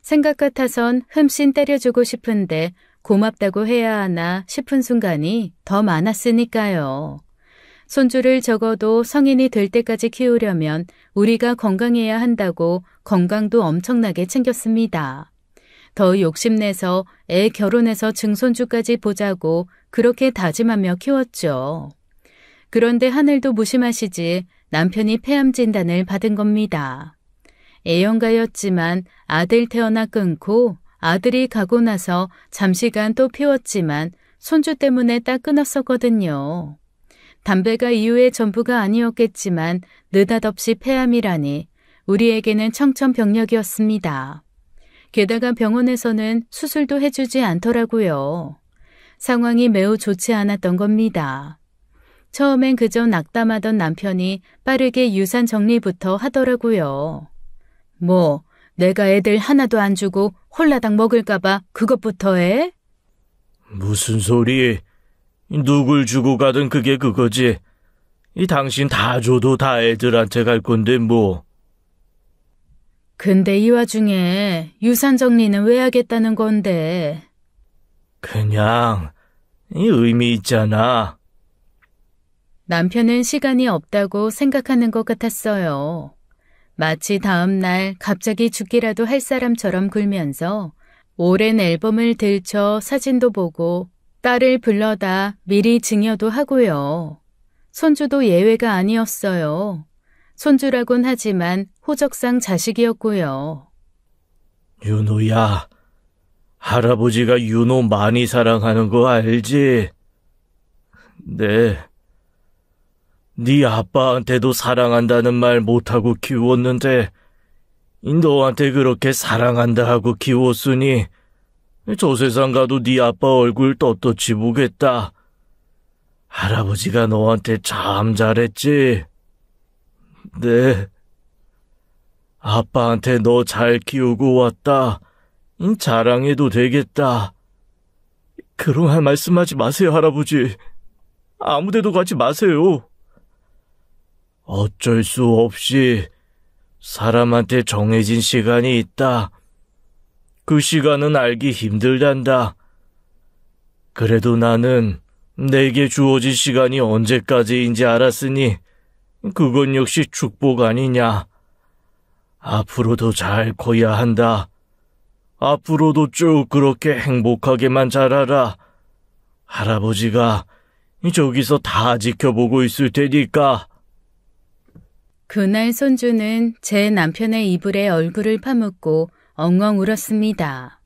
Speaker 1: 생각 같아선 흠씬 때려주고 싶은데 고맙다고 해야 하나 싶은 순간이 더 많았으니까요. 손주를 적어도 성인이 될 때까지 키우려면 우리가 건강해야 한다고 건강도 엄청나게 챙겼습니다. 더 욕심내서 애 결혼해서 증손주까지 보자고 그렇게 다짐하며 키웠죠. 그런데 하늘도 무심하시지 남편이 폐암 진단을 받은 겁니다. 애연가였지만 아들 태어나 끊고 아들이 가고 나서 잠시간 또 피웠지만 손주 때문에 딱 끊었었거든요. 담배가 이유의 전부가 아니었겠지만 느닷없이 폐암이라니 우리에게는 청천벽력이었습니다. 게다가 병원에서는 수술도 해주지 않더라고요. 상황이 매우 좋지 않았던 겁니다. 처음엔 그저 낙담하던 남편이 빠르게 유산 정리부터 하더라고요. 뭐 내가 애들 하나도 안 주고 홀라당 먹을까봐 그것부터 해?
Speaker 2: 무슨 소리? 누굴 주고 가든 그게 그거지. 당신 다 줘도 다 애들한테 갈 건데 뭐.
Speaker 1: 근데 이 와중에 유산 정리는 왜 하겠다는 건데?
Speaker 2: 그냥 의미 있잖아.
Speaker 1: 남편은 시간이 없다고 생각하는 것 같았어요. 마치 다음 날 갑자기 죽기라도 할 사람처럼 굴면서 오랜 앨범을 들춰 사진도 보고 딸을 불러다 미리 증여도 하고요. 손주도 예외가 아니었어요. 손주라곤 하지만 호적상 자식이었고요.
Speaker 2: 윤호야, 할아버지가 윤호 많이 사랑하는 거 알지? 네 아빠한테도 사랑한다는 말 못하고 키웠는데 너한테 그렇게 사랑한다 하고 키웠으니 저 세상 가도 네 아빠 얼굴 떳떳이 보겠다. 할아버지가 너한테 참 잘했지? 네. 아빠한테 너 잘 키우고 왔다. 자랑해도 되겠다. 그런 할 말씀하지 마세요, 할아버지. 아무데도 가지 마세요. 어쩔 수 없이 사람한테 정해진 시간이 있다. 그 시간은 알기 힘들단다. 그래도 나는 내게 주어진 시간이 언제까지인지 알았으니 그건 역시 축복 아니냐. 앞으로도 잘 커야 한다. 앞으로도 쭉 그렇게 행복하게만 자라라. 할아버지가 저기서 다 지켜보고 있을 테니까.
Speaker 1: 그날 손주는 제 남편의 이불에 얼굴을 파묻고 엉엉 울었습니다.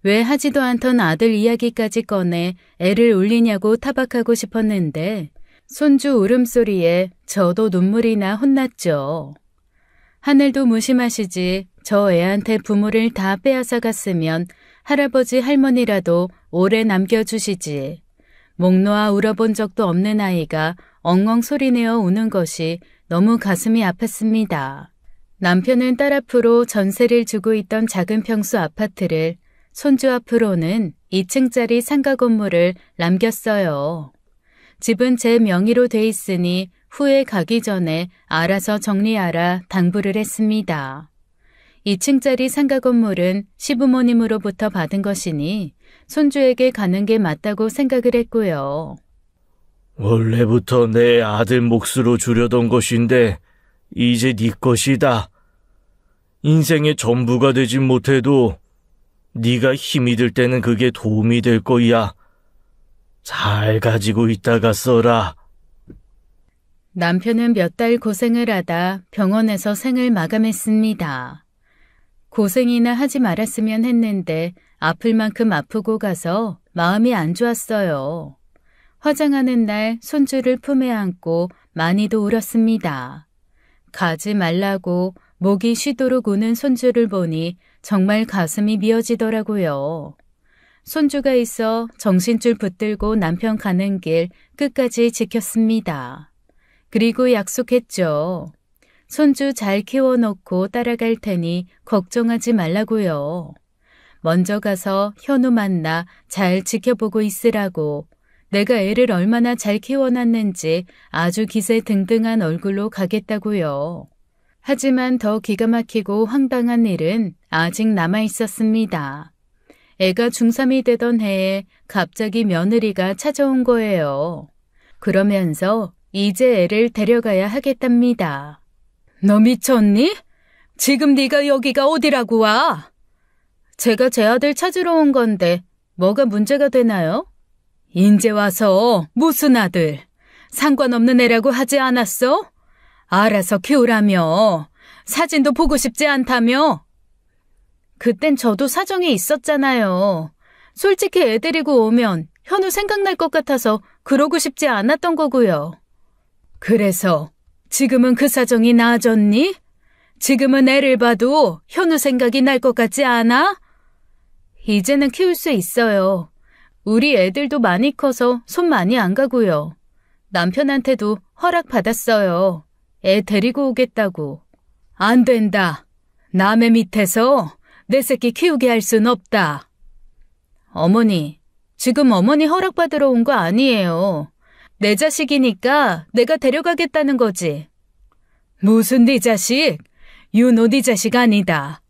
Speaker 1: 왜 하지도 않던 아들 이야기까지 꺼내 애를 울리냐고 타박하고 싶었는데 손주 울음소리에 저도 눈물이 나 혼났죠. 하늘도 무심하시지 저 애한테 부모를 다 빼앗아 갔으면 할아버지 할머니라도 오래 남겨주시지. 목 놓아 울어본 적도 없는 아이가 엉엉 소리내어 우는 것이 너무 가슴이 아팠습니다. 남편은 딸 앞으로 전세를 주고 있던 작은 평수 아파트를 손주 앞으로는 2층짜리 상가 건물을 남겼어요. 집은 제 명의로 돼 있으니 후에 가기 전에 알아서 정리하라 당부를 했습니다. 2층짜리 상가 건물은 시부모님으로부터 받은 것이니 손주에게 가는 게 맞다고 생각을 했고요.
Speaker 2: 원래부터 내 아들 몫으로 주려던 것인데 이제 네 것이다. 인생의 전부가 되진 못해도 네가 힘이 들 때는 그게 도움이 될 거야. 잘 가지고 있다가 써라.
Speaker 1: 남편은 몇 달 고생을 하다 병원에서 생을 마감했습니다. 고생이나 하지 말았으면 했는데 아플 만큼 아프고 가서 마음이 안 좋았어요. 화장하는 날 손주를 품에 안고 많이도 울었습니다. 가지 말라고 목이 쉬도록 우는 손주를 보니 정말 가슴이 미어지더라고요. 손주가 있어 정신줄 붙들고 남편 가는 길 끝까지 지켰습니다. 그리고 약속했죠. 손주 잘 키워놓고 따라갈 테니 걱정하지 말라고요. 먼저 가서 현우 만나 잘 지켜보고 있으라고. 내가 애를 얼마나 잘 키워놨는지 아주 기세등등한 얼굴로 가겠다고요. 하지만 더 기가 막히고 황당한 일은 아직 남아있었습니다. 애가 중3이 되던 해에 갑자기 며느리가 찾아온 거예요. 그러면서 이제 애를 데려가야 하겠답니다. 너 미쳤니? 지금 네가 여기가 어디라고 와? 제가 제 아들 찾으러 온 건데 뭐가 문제가 되나요? 인제 와서 무슨 아들? 상관없는 애라고 하지 않았어? 알아서 키우라며. 사진도 보고 싶지 않다며. 그땐 저도 사정이 있었잖아요. 솔직히 애 데리고 오면 현우 생각날 것 같아서 그러고 싶지 않았던 거고요. 그래서 지금은 그 사정이 나아졌니? 지금은 애를 봐도 현우 생각이 날 것 같지 않아? 이제는 키울 수 있어요. 우리 애들도 많이 커서 손 많이 안 가고요. 남편한테도 허락받았어요. 애 데리고 오겠다고. 안 된다. 남의 밑에서 내 새끼 키우게 할 순 없다. 어머니, 지금 어머니 허락받으러 온 거 아니에요. 내 자식이니까 내가 데려가겠다는 거지. 무슨 네 자식? 윤호 네 자식 아니다.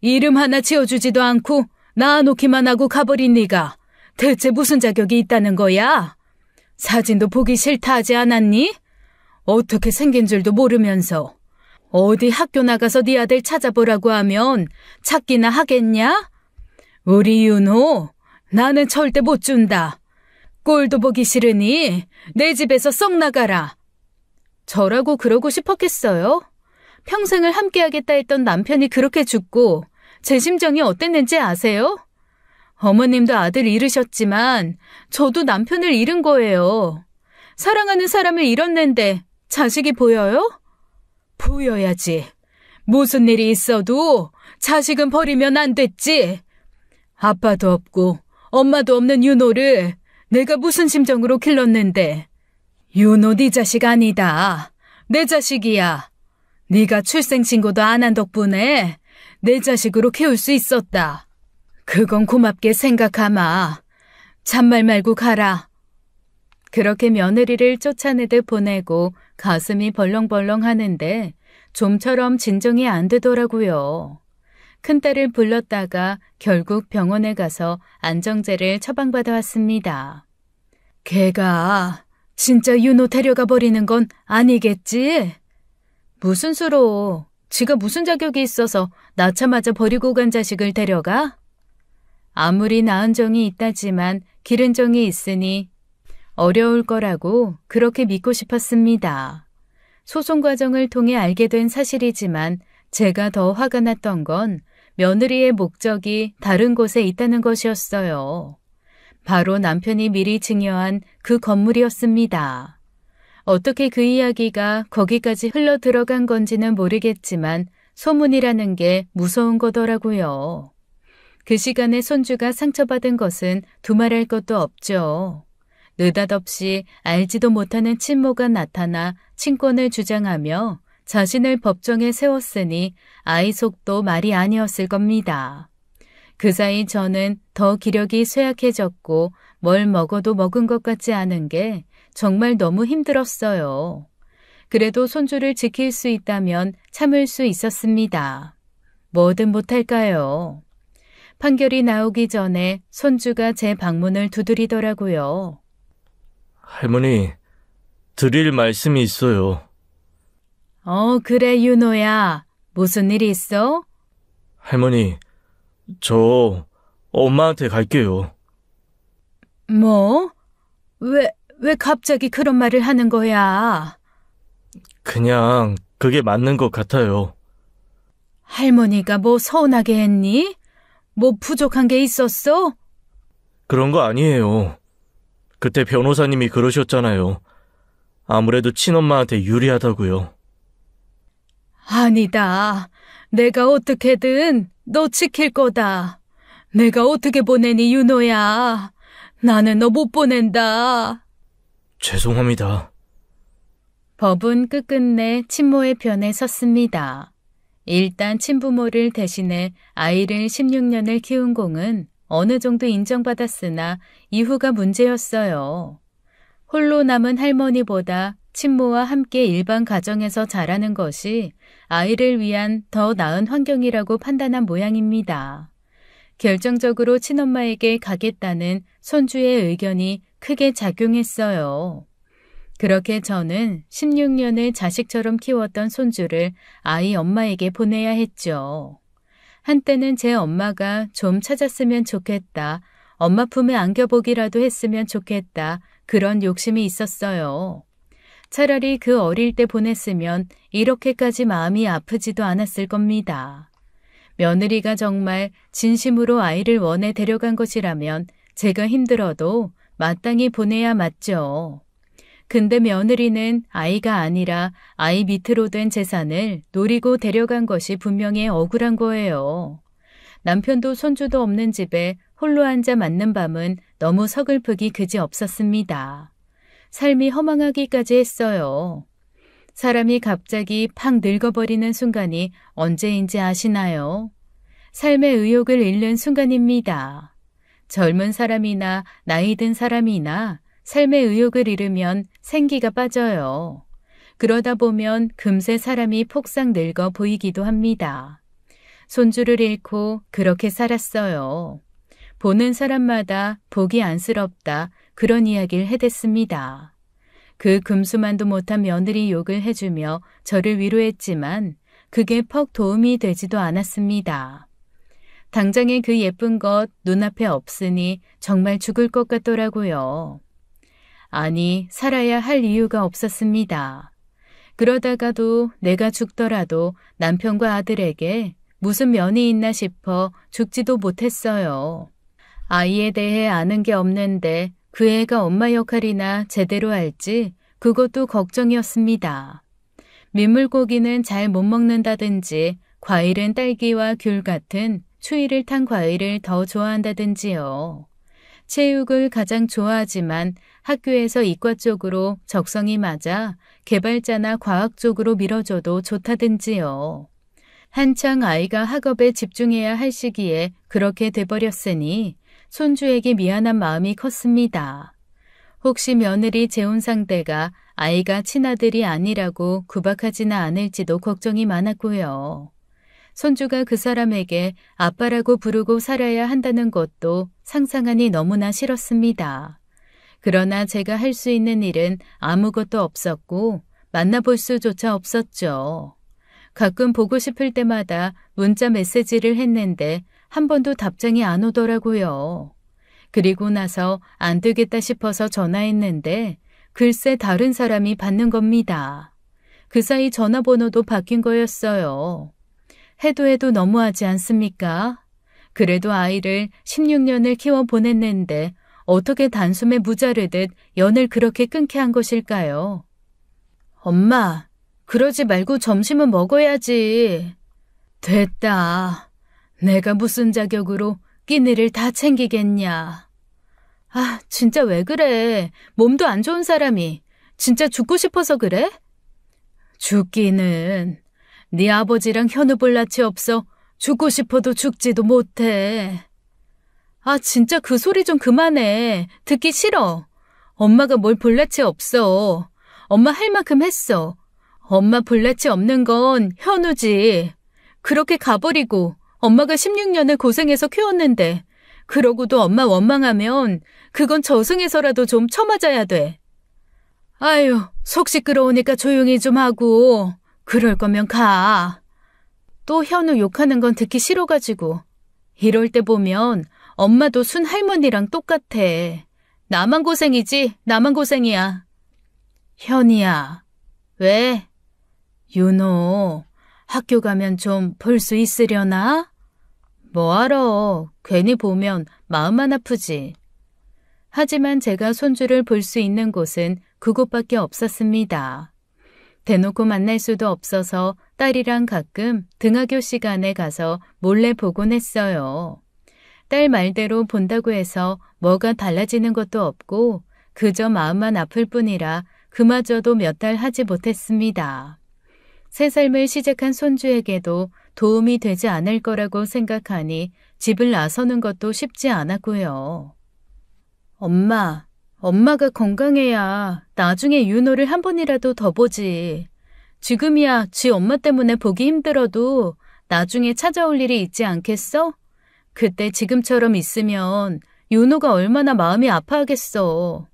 Speaker 1: 이름 하나 지어주지도 않고 낳아놓기만 하고 가버린 네가 대체 무슨 자격이 있다는 거야? 사진도 보기 싫다 하지 않았니? 어떻게 생긴 줄도 모르면서 어디 학교 나가서 네 아들 찾아보라고 하면 찾기나 하겠냐? 우리 윤호, 나는 절대 못 준다. 꼴도 보기 싫으니 내 집에서 썩 나가라. 저라고 그러고 싶었겠어요? 평생을 함께하겠다 했던 남편이 그렇게 죽고 제 심정이 어땠는지 아세요? 어머님도 아들 잃으셨지만 저도 남편을 잃은 거예요. 사랑하는 사람을 잃었는데 자식이 보여요? 보여야지. 무슨 일이 있어도 자식은 버리면 안 됐지. 아빠도 없고 엄마도 없는 윤호를 내가 무슨 심정으로 길렀는데. 윤호 네 자식 아니다. 내 자식이야. 네가 출생신고도 안 한 덕분에 내 자식으로 키울 수 있었다. 그건 고맙게 생각하마. 잔말 말고 가라. 그렇게 며느리를 쫓아내듯 보내고 가슴이 벌렁벌렁 하는데 좀처럼 진정이 안 되더라고요. 큰딸을 불렀다가 결국 병원에 가서 안정제를 처방받아 왔습니다. 걔가 진짜 윤호 데려가 버리는 건 아니겠지? 무슨 수로? 지가 무슨 자격이 있어서 낳자마자 버리고 간 자식을 데려가? 아무리 낳은 정이 있다지만 기른 정이 있으니 어려울 거라고 그렇게 믿고 싶었습니다. 소송 과정을 통해 알게 된 사실이지만 제가 더 화가 났던 건 며느리의 목적이 다른 곳에 있다는 것이었어요. 바로 남편이 미리 증여한 그 건물이었습니다. 어떻게 그 이야기가 거기까지 흘러 들어간 건지는 모르겠지만 소문이라는 게 무서운 거더라고요. 그 시간에 손주가 상처받은 것은 두말할 것도 없죠. 느닷없이 알지도 못하는 친모가 나타나 친권을 주장하며 자신을 법정에 세웠으니 아이 속도 말이 아니었을 겁니다. 그 사이 저는 더 기력이 쇠약해졌고 뭘 먹어도 먹은 것 같지 않은 게 정말 너무 힘들었어요. 그래도 손주를 지킬 수 있다면 참을 수 있었습니다. 뭐든 못할까요? 판결이 나오기 전에 손주가 제 방문을 두드리더라고요.
Speaker 2: 할머니, 드릴 말씀이 있어요.
Speaker 1: 그래 윤호야. 무슨 일 있어?
Speaker 2: 할머니, 저 엄마한테 갈게요.
Speaker 1: 뭐? 왜 갑자기 그런 말을 하는 거야?
Speaker 2: 그냥 그게 맞는 것 같아요.
Speaker 1: 할머니가 뭐 서운하게 했니? 뭐 부족한 게 있었어?
Speaker 2: 그런 거 아니에요. 그때 변호사님이 그러셨잖아요. 아무래도 친엄마한테 유리하다고요.
Speaker 1: 아니다. 내가 어떻게든 너 지킬 거다. 내가 어떻게 보내니 윤호야. 나는 너 못 보낸다.
Speaker 2: 죄송합니다.
Speaker 1: 법은 끝끝내 친모의 편에 섰습니다. 일단 친부모를 대신해 아이를 16년을 키운 공은 어느 정도 인정받았으나 이후가 문제였어요. 홀로 남은 할머니보다 친모와 함께 일반 가정에서 자라는 것이 아이를 위한 더 나은 환경이라고 판단한 모양입니다. 결정적으로 친엄마에게 가겠다는 손주의 의견이 크게 작용했어요. 그렇게 저는 16년을 자식처럼 키웠던 손주를 아이 엄마에게 보내야 했죠. 한때는 제 엄마가 좀 찾았으면 좋겠다, 엄마 품에 안겨보기라도 했으면 좋겠다, 그런 욕심이 있었어요. 차라리 그 어릴 때 보냈으면 이렇게까지 마음이 아프지도 않았을 겁니다. 며느리가 정말 진심으로 아이를 원해 데려간 것이라면 제가 힘들어도 마땅히 보내야 맞죠. 근데 며느리는 아이가 아니라 아이 밑으로 된 재산을 노리고 데려간 것이 분명히 억울한 거예요. 남편도 손주도 없는 집에 홀로 앉아 맞는 밤은 너무 서글프기 그지 없었습니다. 삶이 허망하기까지 했어요. 사람이 갑자기 팍 늙어버리는 순간이 언제인지 아시나요? 삶의 의욕을 잃는 순간입니다. 젊은 사람이나 나이 든 사람이나 삶의 의욕을 잃으면 생기가 빠져요. 그러다 보면 금세 사람이 폭삭 늙어 보이기도 합니다. 손주를 잃고 그렇게 살았어요. 보는 사람마다 보기 안쓰럽다, 그런 이야기를 해댔습니다. 그 금수만도 못한 며느리 욕을 해주며 저를 위로했지만 그게 퍽 도움이 되지도 않았습니다. 당장에 그 예쁜 것 눈앞에 없으니 정말 죽을 것 같더라고요. 아니, 살아야 할 이유가 없었습니다. 그러다가도 내가 죽더라도 남편과 아들에게 무슨 면이 있나 싶어 죽지도 못했어요. 아이에 대해 아는 게 없는데 그 애가 엄마 역할이나 제대로 할지 그것도 걱정이었습니다. 민물고기는 잘 못 먹는다든지 과일은 딸기와 귤 같은 추위를 탄 과일을 더 좋아한다든지요. 체육을 가장 좋아하지만 학교에서 이과 쪽으로 적성이 맞아 개발자나 과학 쪽으로 밀어줘도 좋다든지요. 한창 아이가 학업에 집중해야 할 시기에 그렇게 돼버렸으니 손주에게 미안한 마음이 컸습니다. 혹시 며느리 재혼 상대가 아이가 친아들이 아니라고 구박하지는 않을지도 걱정이 많았고요. 손주가 그 사람에게 아빠라고 부르고 살아야 한다는 것도 상상하니 너무나 싫었습니다. 그러나 제가 할 수 있는 일은 아무것도 없었고 만나볼 수조차 없었죠. 가끔 보고 싶을 때마다 문자 메시지를 했는데 한 번도 답장이 안 오더라고요. 그리고 나서 안 되겠다 싶어서 전화했는데 글쎄 다른 사람이 받는 겁니다. 그 사이 전화번호도 바뀐 거였어요. 해도 너무하지 않습니까? 그래도 아이를 16년을 키워 보냈는데 어떻게 단숨에 무자르듯 연을 그렇게 끊게 한 것일까요? 엄마, 그러지 말고 점심은 먹어야지. 됐다. 내가 무슨 자격으로 끼니를 다 챙기겠냐. 아, 진짜 왜 그래? 몸도 안 좋은 사람이. 진짜 죽고 싶어서 그래? 죽기는 네 아버지랑 현우 볼 낯이 없어 죽고 싶어도 죽지도 못해. 아, 진짜 그 소리 좀 그만해. 듣기 싫어. 엄마가 뭘 볼 낯이 없어. 엄마 할 만큼 했어. 엄마 볼 낯이 없는 건 현우지. 그렇게 가버리고 엄마가 16년을 고생해서 키웠는데 그러고도 엄마 원망하면 그건 저승에서라도 좀 쳐맞아야 돼. 아유, 속 시끄러우니까 조용히 좀 하고 그럴 거면 가. 또 현우 욕하는 건 듣기 싫어가지고. 이럴 때 보면 엄마도 순 할머니랑 똑같아. 나만 고생이지, 나만 고생이야. 현이야. 왜? 윤호, 학교 가면 좀 볼 수 있으려나? 뭐하러, 괜히 보면 마음만 아프지. 하지만 제가 손주를 볼 수 있는 곳은 그곳밖에 없었습니다. 대놓고 만날 수도 없어서 딸이랑 가끔 등하교 시간에 가서 몰래 보곤 했어요. 딸 말대로 본다고 해서 뭐가 달라지는 것도 없고 그저 마음만 아플 뿐이라 그마저도 몇 달 하지 못했습니다. 새 삶을 시작한 손주에게도 도움이 되지 않을 거라고 생각하니 집을 나서는 것도 쉽지 않았고요. 엄마가 건강해야 나중에 윤호를 한 번이라도 더 보지. 지금이야 지 엄마 때문에 보기 힘들어도 나중에 찾아올 일이 있지 않겠어? 그때 지금처럼 있으면 윤호가 얼마나 마음이 아파하겠어.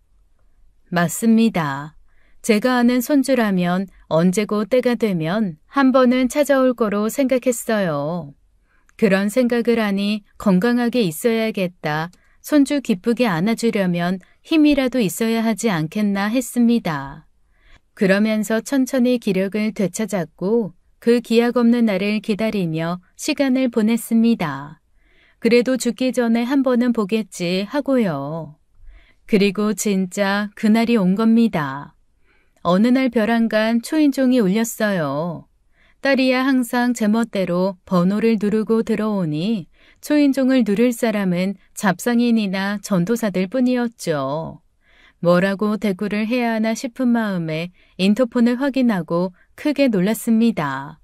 Speaker 1: 맞습니다. 제가 아는 손주라면 언제고 때가 되면 한 번은 찾아올 거로 생각했어요. 그런 생각을 하니 건강하게 있어야겠다. 손주 기쁘게 안아주려면 힘이라도 있어야 하지 않겠나 했습니다. 그러면서 천천히 기력을 되찾았고 그 기약 없는 날을 기다리며 시간을 보냈습니다. 그래도 죽기 전에 한 번은 보겠지 하고요. 그리고 진짜 그날이 온 겁니다. 어느 날 벼랑간 초인종이 울렸어요. 딸이야 항상 제멋대로 번호를 누르고 들어오니 초인종을 누를 사람은 잡상인이나 전도사들 뿐이었죠. 뭐라고 대꾸를 해야 하나 싶은 마음에 인터폰을 확인하고 크게 놀랐습니다.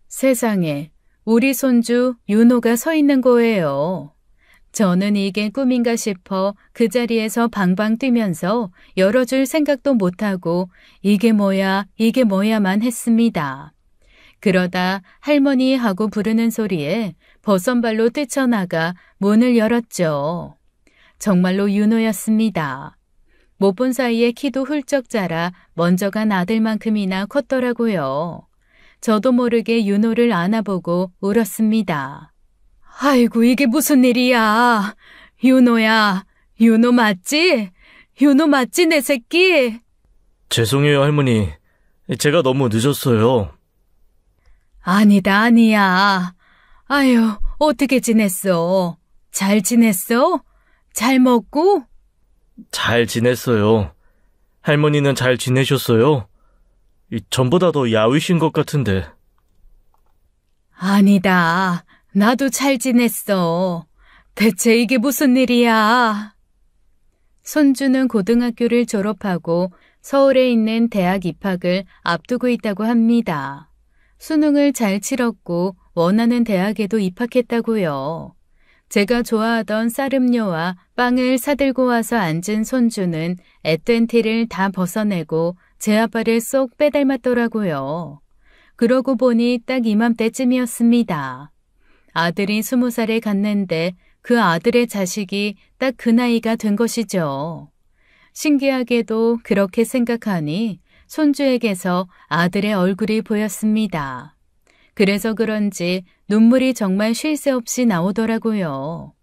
Speaker 1: 세상에, 우리 손주 윤호가 서 있는 거예요. 저는 이게 꿈인가 싶어 그 자리에서 방방 뛰면서 열어줄 생각도 못하고 이게 뭐야만 했습니다. 그러다 할머니 하고 부르는 소리에 버선발로 뛰쳐나가 문을 열었죠. 정말로 윤호였습니다. 못 본 사이에 키도 훌쩍 자라 먼저 간 아들만큼이나 컸더라고요. 저도 모르게 윤호를 안아보고 울었습니다. 아이고, 이게 무슨 일이야. 윤호야, 윤호 맞지? 윤호 맞지, 내 새끼?
Speaker 2: 죄송해요, 할머니. 제가 너무 늦었어요.
Speaker 1: 아니야. 아유, 어떻게 지냈어? 잘 지냈어? 잘 먹고?
Speaker 2: 잘 지냈어요. 할머니는 잘 지내셨어요? 전보다 더 야위신 것 같은데.
Speaker 1: 아니다. 나도 잘 지냈어. 대체 이게 무슨 일이야? 손주는 고등학교를 졸업하고 서울에 있는 대학 입학을 앞두고 있다고 합니다. 수능을 잘 치렀고 원하는 대학에도 입학했다고요. 제가 좋아하던 쌀음료와 빵을 사들고 와서 앉은 손주는 앳된 티를 다 벗어내고 제 아빠를 쏙 빼닮았더라고요. 그러고 보니 딱 이맘때쯤이었습니다. 아들이 20살에 갔는데 그 아들의 자식이 딱 그 나이가 된 것이죠. 신기하게도 그렇게 생각하니 손주에게서 아들의 얼굴이 보였습니다. 그래서 그런지 눈물이 정말 쉴 새 없이 나오더라고요.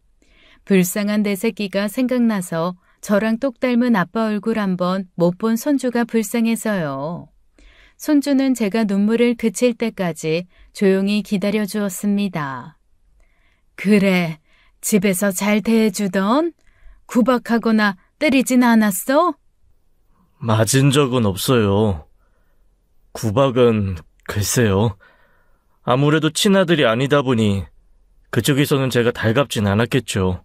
Speaker 1: 불쌍한 내 새끼가 생각나서 저랑 똑 닮은 아빠 얼굴 한번 못 본 손주가 불쌍해서요. 손주는 제가 눈물을 그칠 때까지 조용히 기다려 주었습니다. 그래, 집에서 잘 대해주던? 구박하거나 때리진 않았어?
Speaker 2: 맞은 적은 없어요. 구박은 글쎄요. 아무래도 친아들이 아니다 보니 그쪽에서는 제가 달갑진 않았겠죠.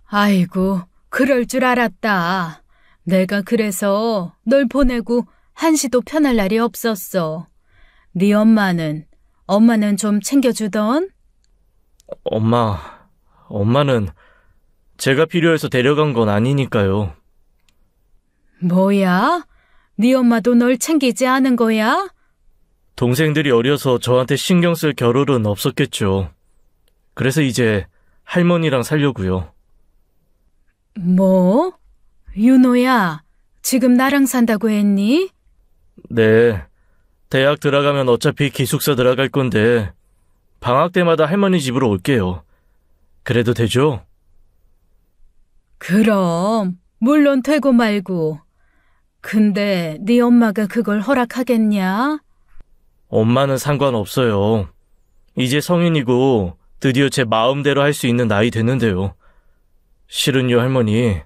Speaker 1: 아이고, 그럴 줄 알았다. 내가 그래서 널 보내고 한시도 편할 날이 없었어. 네 엄마는 좀 챙겨주던?
Speaker 2: 엄마는 제가 필요해서 데려간 건 아니니까요.
Speaker 1: 뭐야? 네 엄마도 널 챙기지 않은 거야?
Speaker 2: 동생들이 어려서 저한테 신경 쓸 겨를은 없었겠죠. 그래서 이제 할머니랑 살려고요.
Speaker 1: 뭐? 윤호야, 지금 나랑 산다고 했니?
Speaker 2: 네, 대학 들어가면 어차피 기숙사 들어갈 건데 방학 때마다 할머니 집으로 올게요. 그래도 되죠?
Speaker 1: 그럼, 물론 되고 말고. 근데 네 엄마가 그걸 허락하겠냐?
Speaker 2: 엄마는 상관없어요. 이제 성인이고 드디어 제 마음대로 할 수 있는 나이 됐는데요. 실은요, 할머니.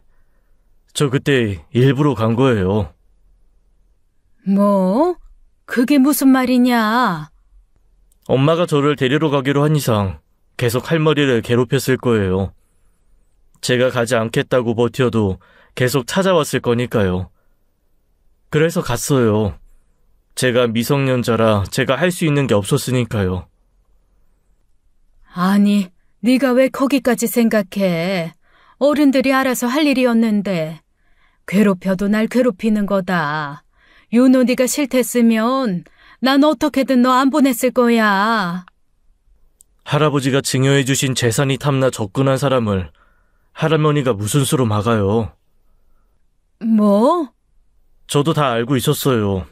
Speaker 2: 저 그때 일부러 간 거예요.
Speaker 1: 뭐? 그게 무슨 말이냐?
Speaker 2: 엄마가 저를 데리러 가기로 한 이상 계속 할머니를 괴롭혔을 거예요. 제가 가지 않겠다고 버텨도 계속 찾아왔을 거니까요. 그래서 갔어요. 제가 미성년자라 제가 할 수 있는 게 없었으니까요.
Speaker 1: 아니, 네가 왜 거기까지 생각해? 어른들이 알아서 할 일이었는데. 괴롭혀도 날 괴롭히는 거다. 윤호 네가 싫댔으면 난 어떻게든 너 안 보냈을 거야.
Speaker 2: 할아버지가 증여해 주신 재산이 탐나 접근한 사람을 할머니가 무슨 수로 막아요.
Speaker 1: 뭐?
Speaker 2: 저도 다 알고 있었어요.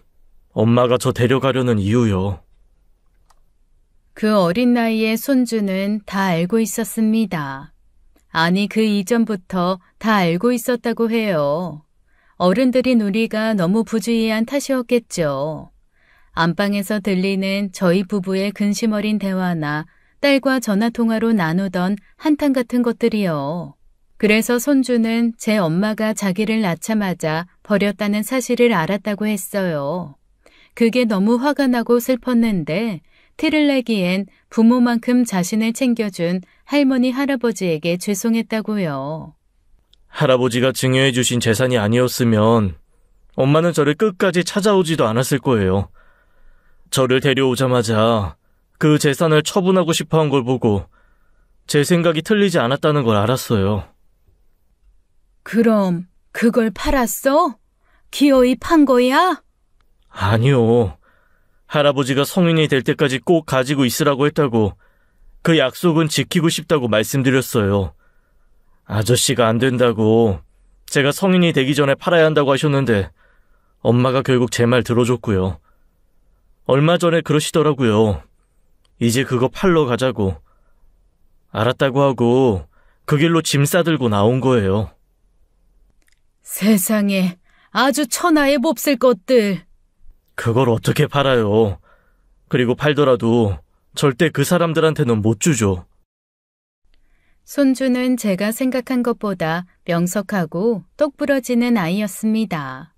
Speaker 2: 엄마가 저 데려가려는 이유요.
Speaker 1: 그 어린 나이에 손주는 다 알고 있었습니다. 아니, 그 이전부터 다 알고 있었다고 해요. 어른들이 우리가 너무 부주의한 탓이었겠죠. 안방에서 들리는 저희 부부의 근심 어린 대화나 딸과 전화통화로 나누던 한탄 같은 것들이요. 그래서 손주는 제 엄마가 자기를 낳자마자 버렸다는 사실을 알았다고 했어요. 그게 너무 화가 나고 슬펐는데 티를 내기엔 부모만큼 자신을 챙겨준 할머니 할아버지에게 죄송했다고요.
Speaker 2: 할아버지가 증여해 주신 재산이 아니었으면 엄마는 저를 끝까지 찾아오지도 않았을 거예요. 저를 데려오자마자 그 재산을 처분하고 싶어 한 걸 보고 제 생각이 틀리지 않았다는 걸 알았어요.
Speaker 1: 그럼 그걸 팔았어? 기어이 판 거야?
Speaker 2: 아니요. 할아버지가 성인이 될 때까지 꼭 가지고 있으라고 했다고 그 약속은 지키고 싶다고 말씀드렸어요. 아저씨가 안 된다고 제가 성인이 되기 전에 팔아야 한다고 하셨는데 엄마가 결국 제 말 들어줬고요. 얼마 전에 그러시더라고요. 이제 그거 팔러 가자고. 알았다고 하고 그 길로 짐 싸들고 나온 거예요.
Speaker 1: 세상에, 아주 천하에 몹쓸 것들.
Speaker 2: 그걸 어떻게 팔아요. 그리고 팔더라도 절대 그 사람들한테는 못 주죠.
Speaker 1: 손주는 제가 생각한 것보다 명석하고 똑부러지는 아이였습니다.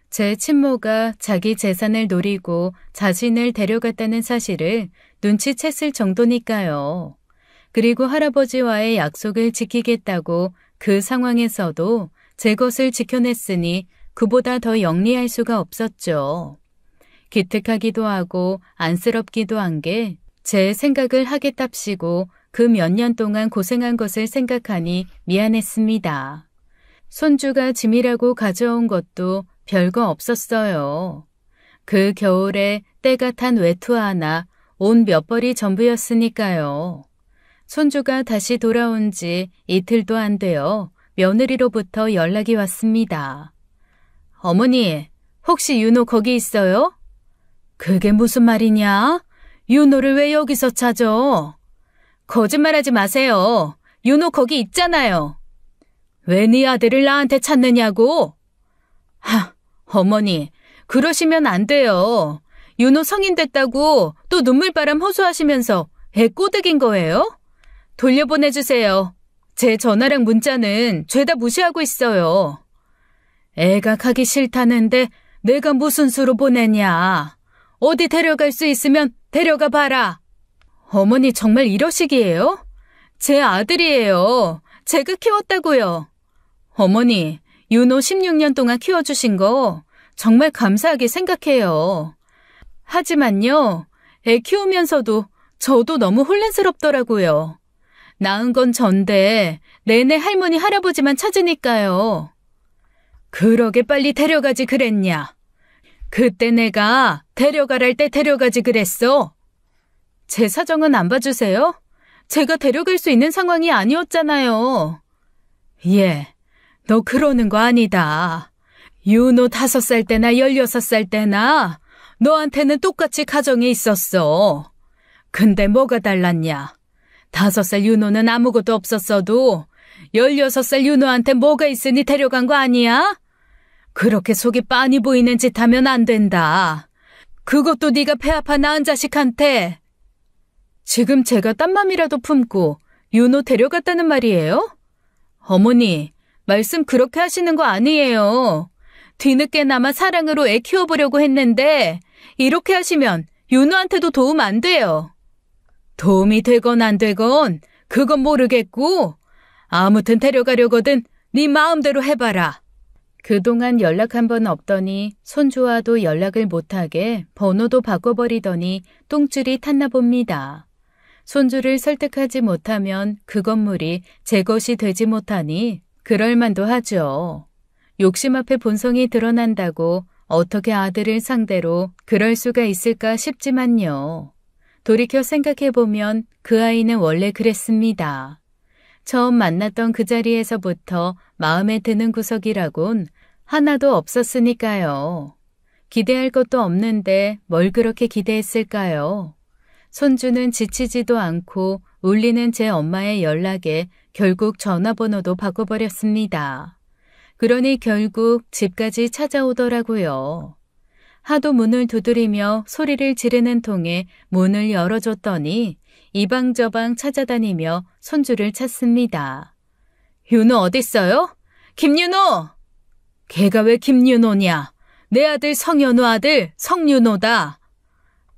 Speaker 1: 제 친모가 자기 재산을 노리고 자신을 데려갔다는 사실을 눈치챘을 정도니까요. 그리고 할아버지와의 약속을 지키겠다고 그 상황에서도 제 것을 지켜냈으니 그보다 더 영리할 수가 없었죠. 기특하기도 하고 안쓰럽기도 한 게 제 생각을 하겠답시고 그 몇 년 동안 고생한 것을 생각하니 미안했습니다. 손주가 짐이라고 가져온 것도 별거 없었어요. 그 겨울에 때가 탄 외투 하나, 옷 몇 벌이 전부였으니까요. 손주가 다시 돌아온 지 이틀도 안 되어 며느리로부터 연락이 왔습니다. 어머니, 혹시 윤호 거기 있어요? 그게 무슨 말이냐? 윤호를 왜 여기서 찾아? 거짓말하지 마세요. 윤호 거기 있잖아요. 왜 네 아들을 나한테 찾느냐고? 어머니, 그러시면 안 돼요. 윤호 성인 됐다고 또 눈물바람 호소하시면서 애 꼬드긴 거예요? 돌려보내주세요. 제 전화랑 문자는 죄다 무시하고 있어요. 애가 가기 싫다는데 내가 무슨 수로 보내냐. 어디 데려갈 수 있으면 데려가 봐라. 어머니 정말 이러시기에요? 제 아들이에요. 제가 키웠다고요. 어머니, 윤호 16년 동안 키워주신 거 정말 감사하게 생각해요. 하지만요, 애 키우면서도 저도 너무 혼란스럽더라고요. 낳은 건 전데 내내 할머니 할아버지만 찾으니까요. 그러게 빨리 데려가지 그랬냐. 그때 내가 데려가랄 때 데려가지 그랬어. 제 사정은 안 봐주세요? 제가 데려갈 수 있는 상황이 아니었잖아요. 예, 너 그러는 거 아니다. 윤호 5살 때나 16살 때나 너한테는 똑같이 가정이 있었어. 근데 뭐가 달랐냐? 5살 윤호는 아무것도 없었어도 16살 윤호한테 뭐가 있으니 데려간 거 아니야? 그렇게 속이 빤히 보이는 짓 하면 안 된다. 그것도 네가 배 아파 낳은 자식한테. 지금 제가 딴 맘이라도 품고 윤호 데려갔다는 말이에요? 어머니, 말씀 그렇게 하시는 거 아니에요. 뒤늦게나마 사랑으로 애 키워보려고 했는데 이렇게 하시면 윤호한테도 도움 안 돼요. 도움이 되건 안 되건 그건 모르겠고 아무튼 데려가려거든 네 마음대로 해봐라. 그동안 연락 한 번 없더니 손주와도 연락을 못하게 번호도 바꿔버리더니 똥줄이 탔나 봅니다. 손주를 설득하지 못하면 그 건물이 제 것이 되지 못하니 그럴만도 하죠. 욕심 앞에 본성이 드러난다고 어떻게 아들을 상대로 그럴 수가 있을까 싶지만요. 돌이켜 생각해보면 그 아이는 원래 그랬습니다. 처음 만났던 그 자리에서부터 마음에 드는 구석이라곤 하나도 없었으니까요. 기대할 것도 없는데 뭘 그렇게 기대했을까요? 손주는 지치지도 않고 울리는 제 엄마의 연락에 결국 전화번호도 바꿔버렸습니다. 그러니 결국 집까지 찾아오더라고요. 하도 문을 두드리며 소리를 지르는 통에 문을 열어줬더니 이방저방 찾아다니며 손주를 찾습니다. 윤호 어딨어요? 김윤호! 걔가 왜 김윤호냐? 내 아들 성현우 아들 성윤호다.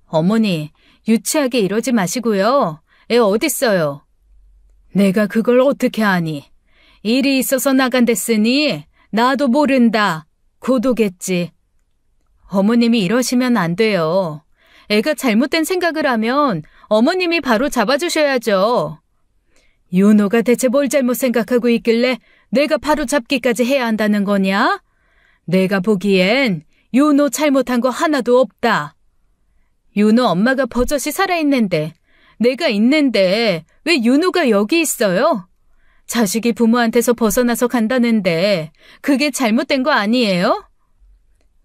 Speaker 1: 어머니, 유치하게 이러지 마시고요. 애 어딨어요? 내가 그걸 어떻게 아니? 일이 있어서 나간댔으니 나도 모른다. 고도겠지. 어머님이 이러시면 안 돼요. 애가 잘못된 생각을 하면 어머님이 바로 잡아주셔야죠. 윤호가 대체 뭘 잘못 생각하고 있길래 내가 바로 잡기까지 해야 한다는 거냐? 내가 보기엔 윤호 잘못한 거 하나도 없다. 윤호 엄마가 버젓이 살아있는데 내가 있는데 왜 윤호가 여기 있어요? 자식이 부모한테서 벗어나서 간다는데 그게 잘못된 거 아니에요?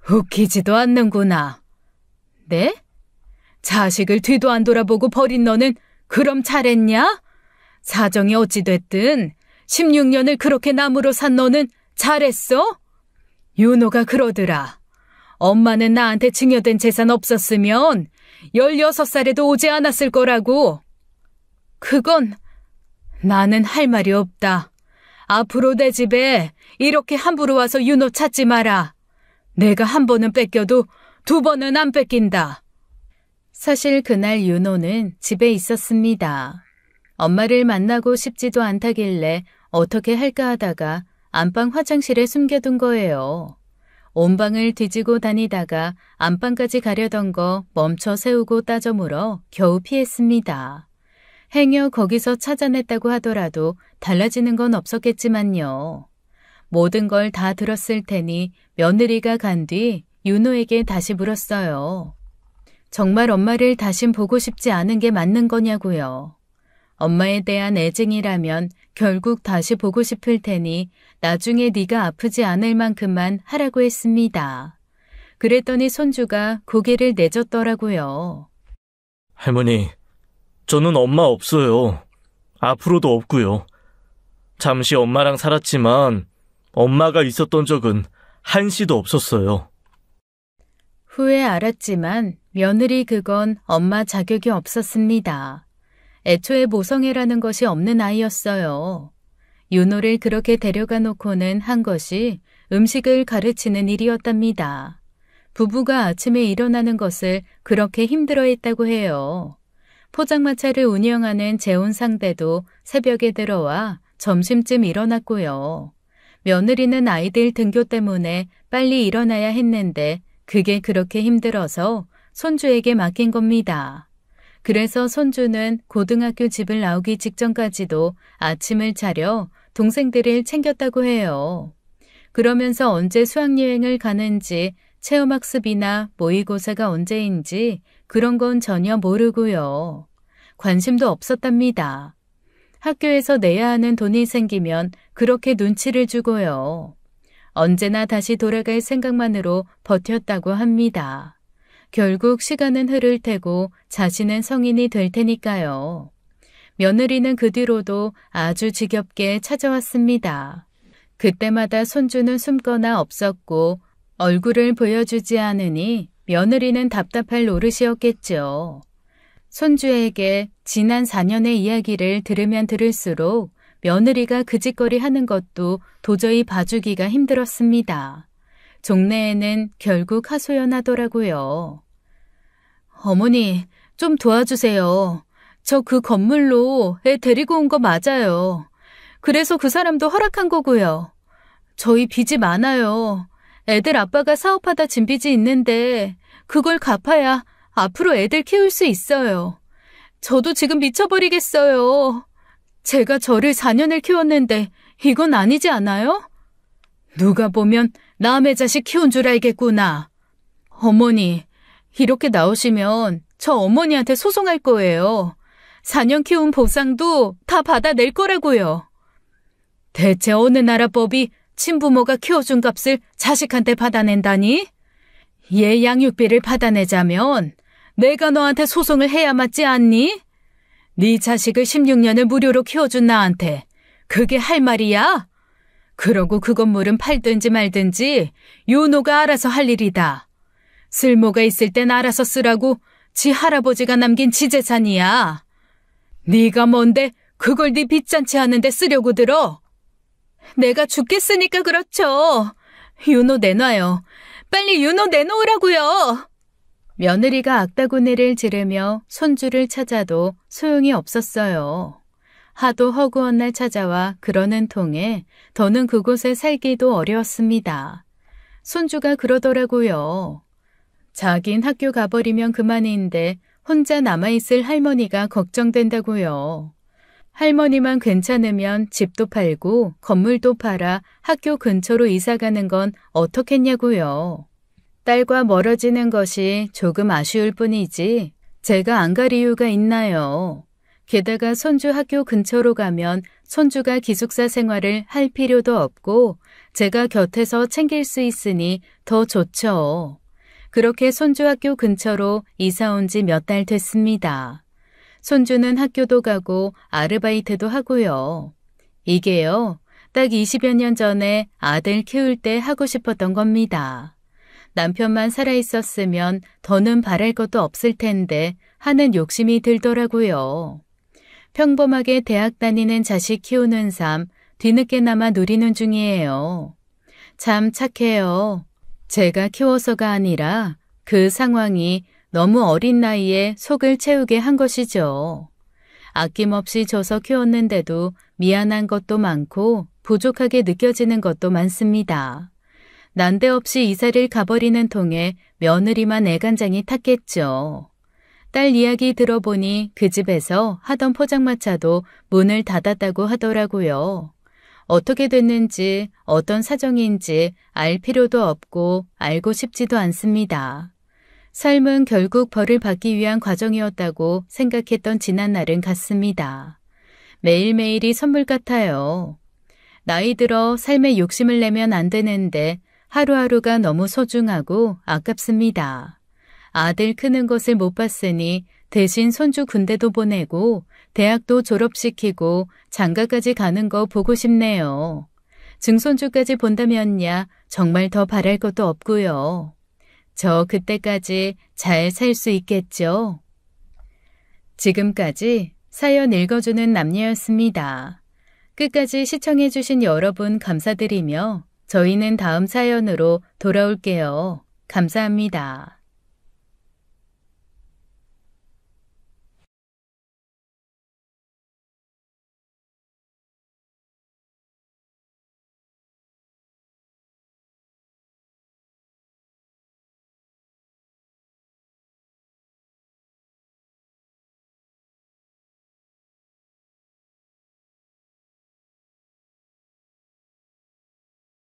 Speaker 1: 웃기지도 않는구나. 네? 자식을 뒤도 안 돌아보고 버린 너는 그럼 잘했냐? 사정이 어찌됐든 16년을 그렇게 나무로 산 너는 잘했어? 윤호가 그러더라. 엄마는 나한테 증여된 재산 없었으면 16살에도 오지 않았을 거라고. 그건 나는 할 말이 없다. 앞으로 내 집에 이렇게 함부로 와서 윤호 찾지 마라. 내가 한 번은 뺏겨도 두 번은 안 뺏긴다. 사실 그날 윤호는 집에 있었습니다. 엄마를 만나고 싶지도 않다길래 어떻게 할까 하다가 안방 화장실에 숨겨둔 거예요. 온 방을 뒤지고 다니다가 안방까지 가려던 거 멈춰 세우고 따져 물어 겨우 피했습니다. 행여 거기서 찾아냈다고 하더라도 달라지는 건 없었겠지만요. 모든 걸 다 들었을 테니 며느리가 간 뒤 윤호에게 다시 물었어요. 정말 엄마를 다신 보고 싶지 않은 게 맞는 거냐고요. 엄마에 대한 애증이라면 결국 다시 보고 싶을 테니 나중에 네가 아프지 않을 만큼만 하라고 했습니다. 그랬더니 손주가 고개를 내젓더라고요.
Speaker 2: 할머니, 저는 엄마 없어요. 앞으로도 없고요. 잠시 엄마랑 살았지만 엄마가 있었던 적은 한시도 없었어요.
Speaker 1: 후에 알았지만 며느리 그건 엄마 자격이 없었습니다. 애초에 모성애라는 것이 없는 아이였어요. 윤호를 그렇게 데려가 놓고는 한 것이 음식을 가르치는 일이었답니다. 부부가 아침에 일어나는 것을 그렇게 힘들어했다고 해요. 포장마차를 운영하는 재혼 상대도 새벽에 들어와 점심쯤 일어났고요. 며느리는 아이들 등교 때문에 빨리 일어나야 했는데 그게 그렇게 힘들어서 손주에게 맡긴 겁니다. 그래서 손주는 고등학교 집을 나오기 직전까지도 아침을 차려 동생들을 챙겼다고 해요. 그러면서 언제 수학여행을 가는지 체험학습이나 모의고사가 언제인지 그런 건 전혀 모르고요. 관심도 없었답니다. 학교에서 내야 하는 돈이 생기면 그렇게 눈치를 주고요. 언제나 다시 돌아갈 생각만으로 버텼다고 합니다. 결국 시간은 흐를 테고 자신은 성인이 될 테니까요. 며느리는 그 뒤로도 아주 지겹게 찾아왔습니다. 그때마다 손주는 숨거나 없었고 얼굴을 보여주지 않으니 며느리는 답답할 노릇이었겠죠. 손주에게 지난 4년의 이야기를 들으면 들을수록 며느리가 그 짓거리 하는 것도 도저히 봐주기가 힘들었습니다. 종래에는 결국 하소연하더라고요. 어머니, 좀 도와주세요. 저 그 건물로 애 데리고 온 거 맞아요. 그래서 그 사람도 허락한 거고요. 저희 빚이 많아요. 애들 아빠가 사업하다 진 빚이 있는데 그걸 갚아야 앞으로 애들 키울 수 있어요. 저도 지금 미쳐버리겠어요. 제가 저를 4년을 키웠는데 이건 아니지 않아요? 누가 보면 남의 자식 키운 줄 알겠구나. 어머니, 이렇게 나오시면 저 어머니한테 소송할 거예요. 4년 키운 보상도 다 받아낼 거라고요. 대체 어느 나라 법이 친부모가 키워준 값을 자식한테 받아낸다니? 얘 양육비를 받아내자면 내가 너한테 소송을 해야 맞지 않니? 네 자식을 16년을 무료로 키워준 나한테 그게 할 말이야? 그러고 그 건물은 팔든지 말든지 윤호가 알아서 할 일이다. 쓸모가 있을 땐 알아서 쓰라고 지 할아버지가 남긴 지재산이야. 네가 뭔데 그걸 네 빚잔치 하는데 쓰려고 들어? 내가 죽겠으니까 그렇죠. 윤호 내놔요. 빨리 윤호 내놓으라고요. 며느리가 악다구니를 지르며 손주를 찾아도 소용이 없었어요. 하도 허구한 날 찾아와 그러는 통에 더는 그곳에 살기도 어려웠습니다. 손주가 그러더라고요. 자긴 학교 가버리면 그만인데 혼자 남아있을 할머니가 걱정된다고요. 할머니만 괜찮으면 집도 팔고 건물도 팔아 학교 근처로 이사가는 건 어떻겠냐고요. 딸과 멀어지는 것이 조금 아쉬울 뿐이지 제가 안 갈 이유가 있나요. 게다가 손주 학교 근처로 가면 손주가 기숙사 생활을 할 필요도 없고 제가 곁에서 챙길 수 있으니 더 좋죠. 그렇게 손주 학교 근처로 이사 온 지 몇 달 됐습니다. 손주는 학교도 가고 아르바이트도 하고요. 이게요, 딱 20여 년 전에 아들 키울 때 하고 싶었던 겁니다. 남편만 살아있었으면 더는 바랄 것도 없을 텐데 하는 욕심이 들더라고요. 평범하게 대학 다니는 자식 키우는 삶 뒤늦게나마 누리는 중이에요. 참 착해요. 제가 키워서가 아니라 그 상황이 너무 어린 나이에 속을 채우게 한 것이죠. 아낌없이 줘서 키웠는데도 미안한 것도 많고 부족하게 느껴지는 것도 많습니다. 난데없이 이사를 가버리는 통에 며느리만 애간장이 탔겠죠. 딸 이야기 들어보니 그 집에서 하던 포장마차도 문을 닫았다고 하더라고요. 어떻게 됐는지 어떤 사정인지 알 필요도 없고 알고 싶지도 않습니다. 삶은 결국 벌을 받기 위한 과정이었다고 생각했던 지난날은 같습니다. 매일매일이 선물 같아요. 나이 들어 삶에 욕심을 내면 안 되는데 하루하루가 너무 소중하고 아깝습니다. 아들 크는 것을 못 봤으니 대신 손주 군대도 보내고 대학도 졸업시키고 장가까지 가는 거 보고 싶네요. 증손주까지 본다면야 정말 더 바랄 것도 없고요. 저 그때까지 잘 살 수 있겠죠? 지금까지 사연 읽어주는 남녀였습니다. 끝까지 시청해주신 여러분 감사드리며 저희는 다음 사연으로 돌아올게요. 감사합니다.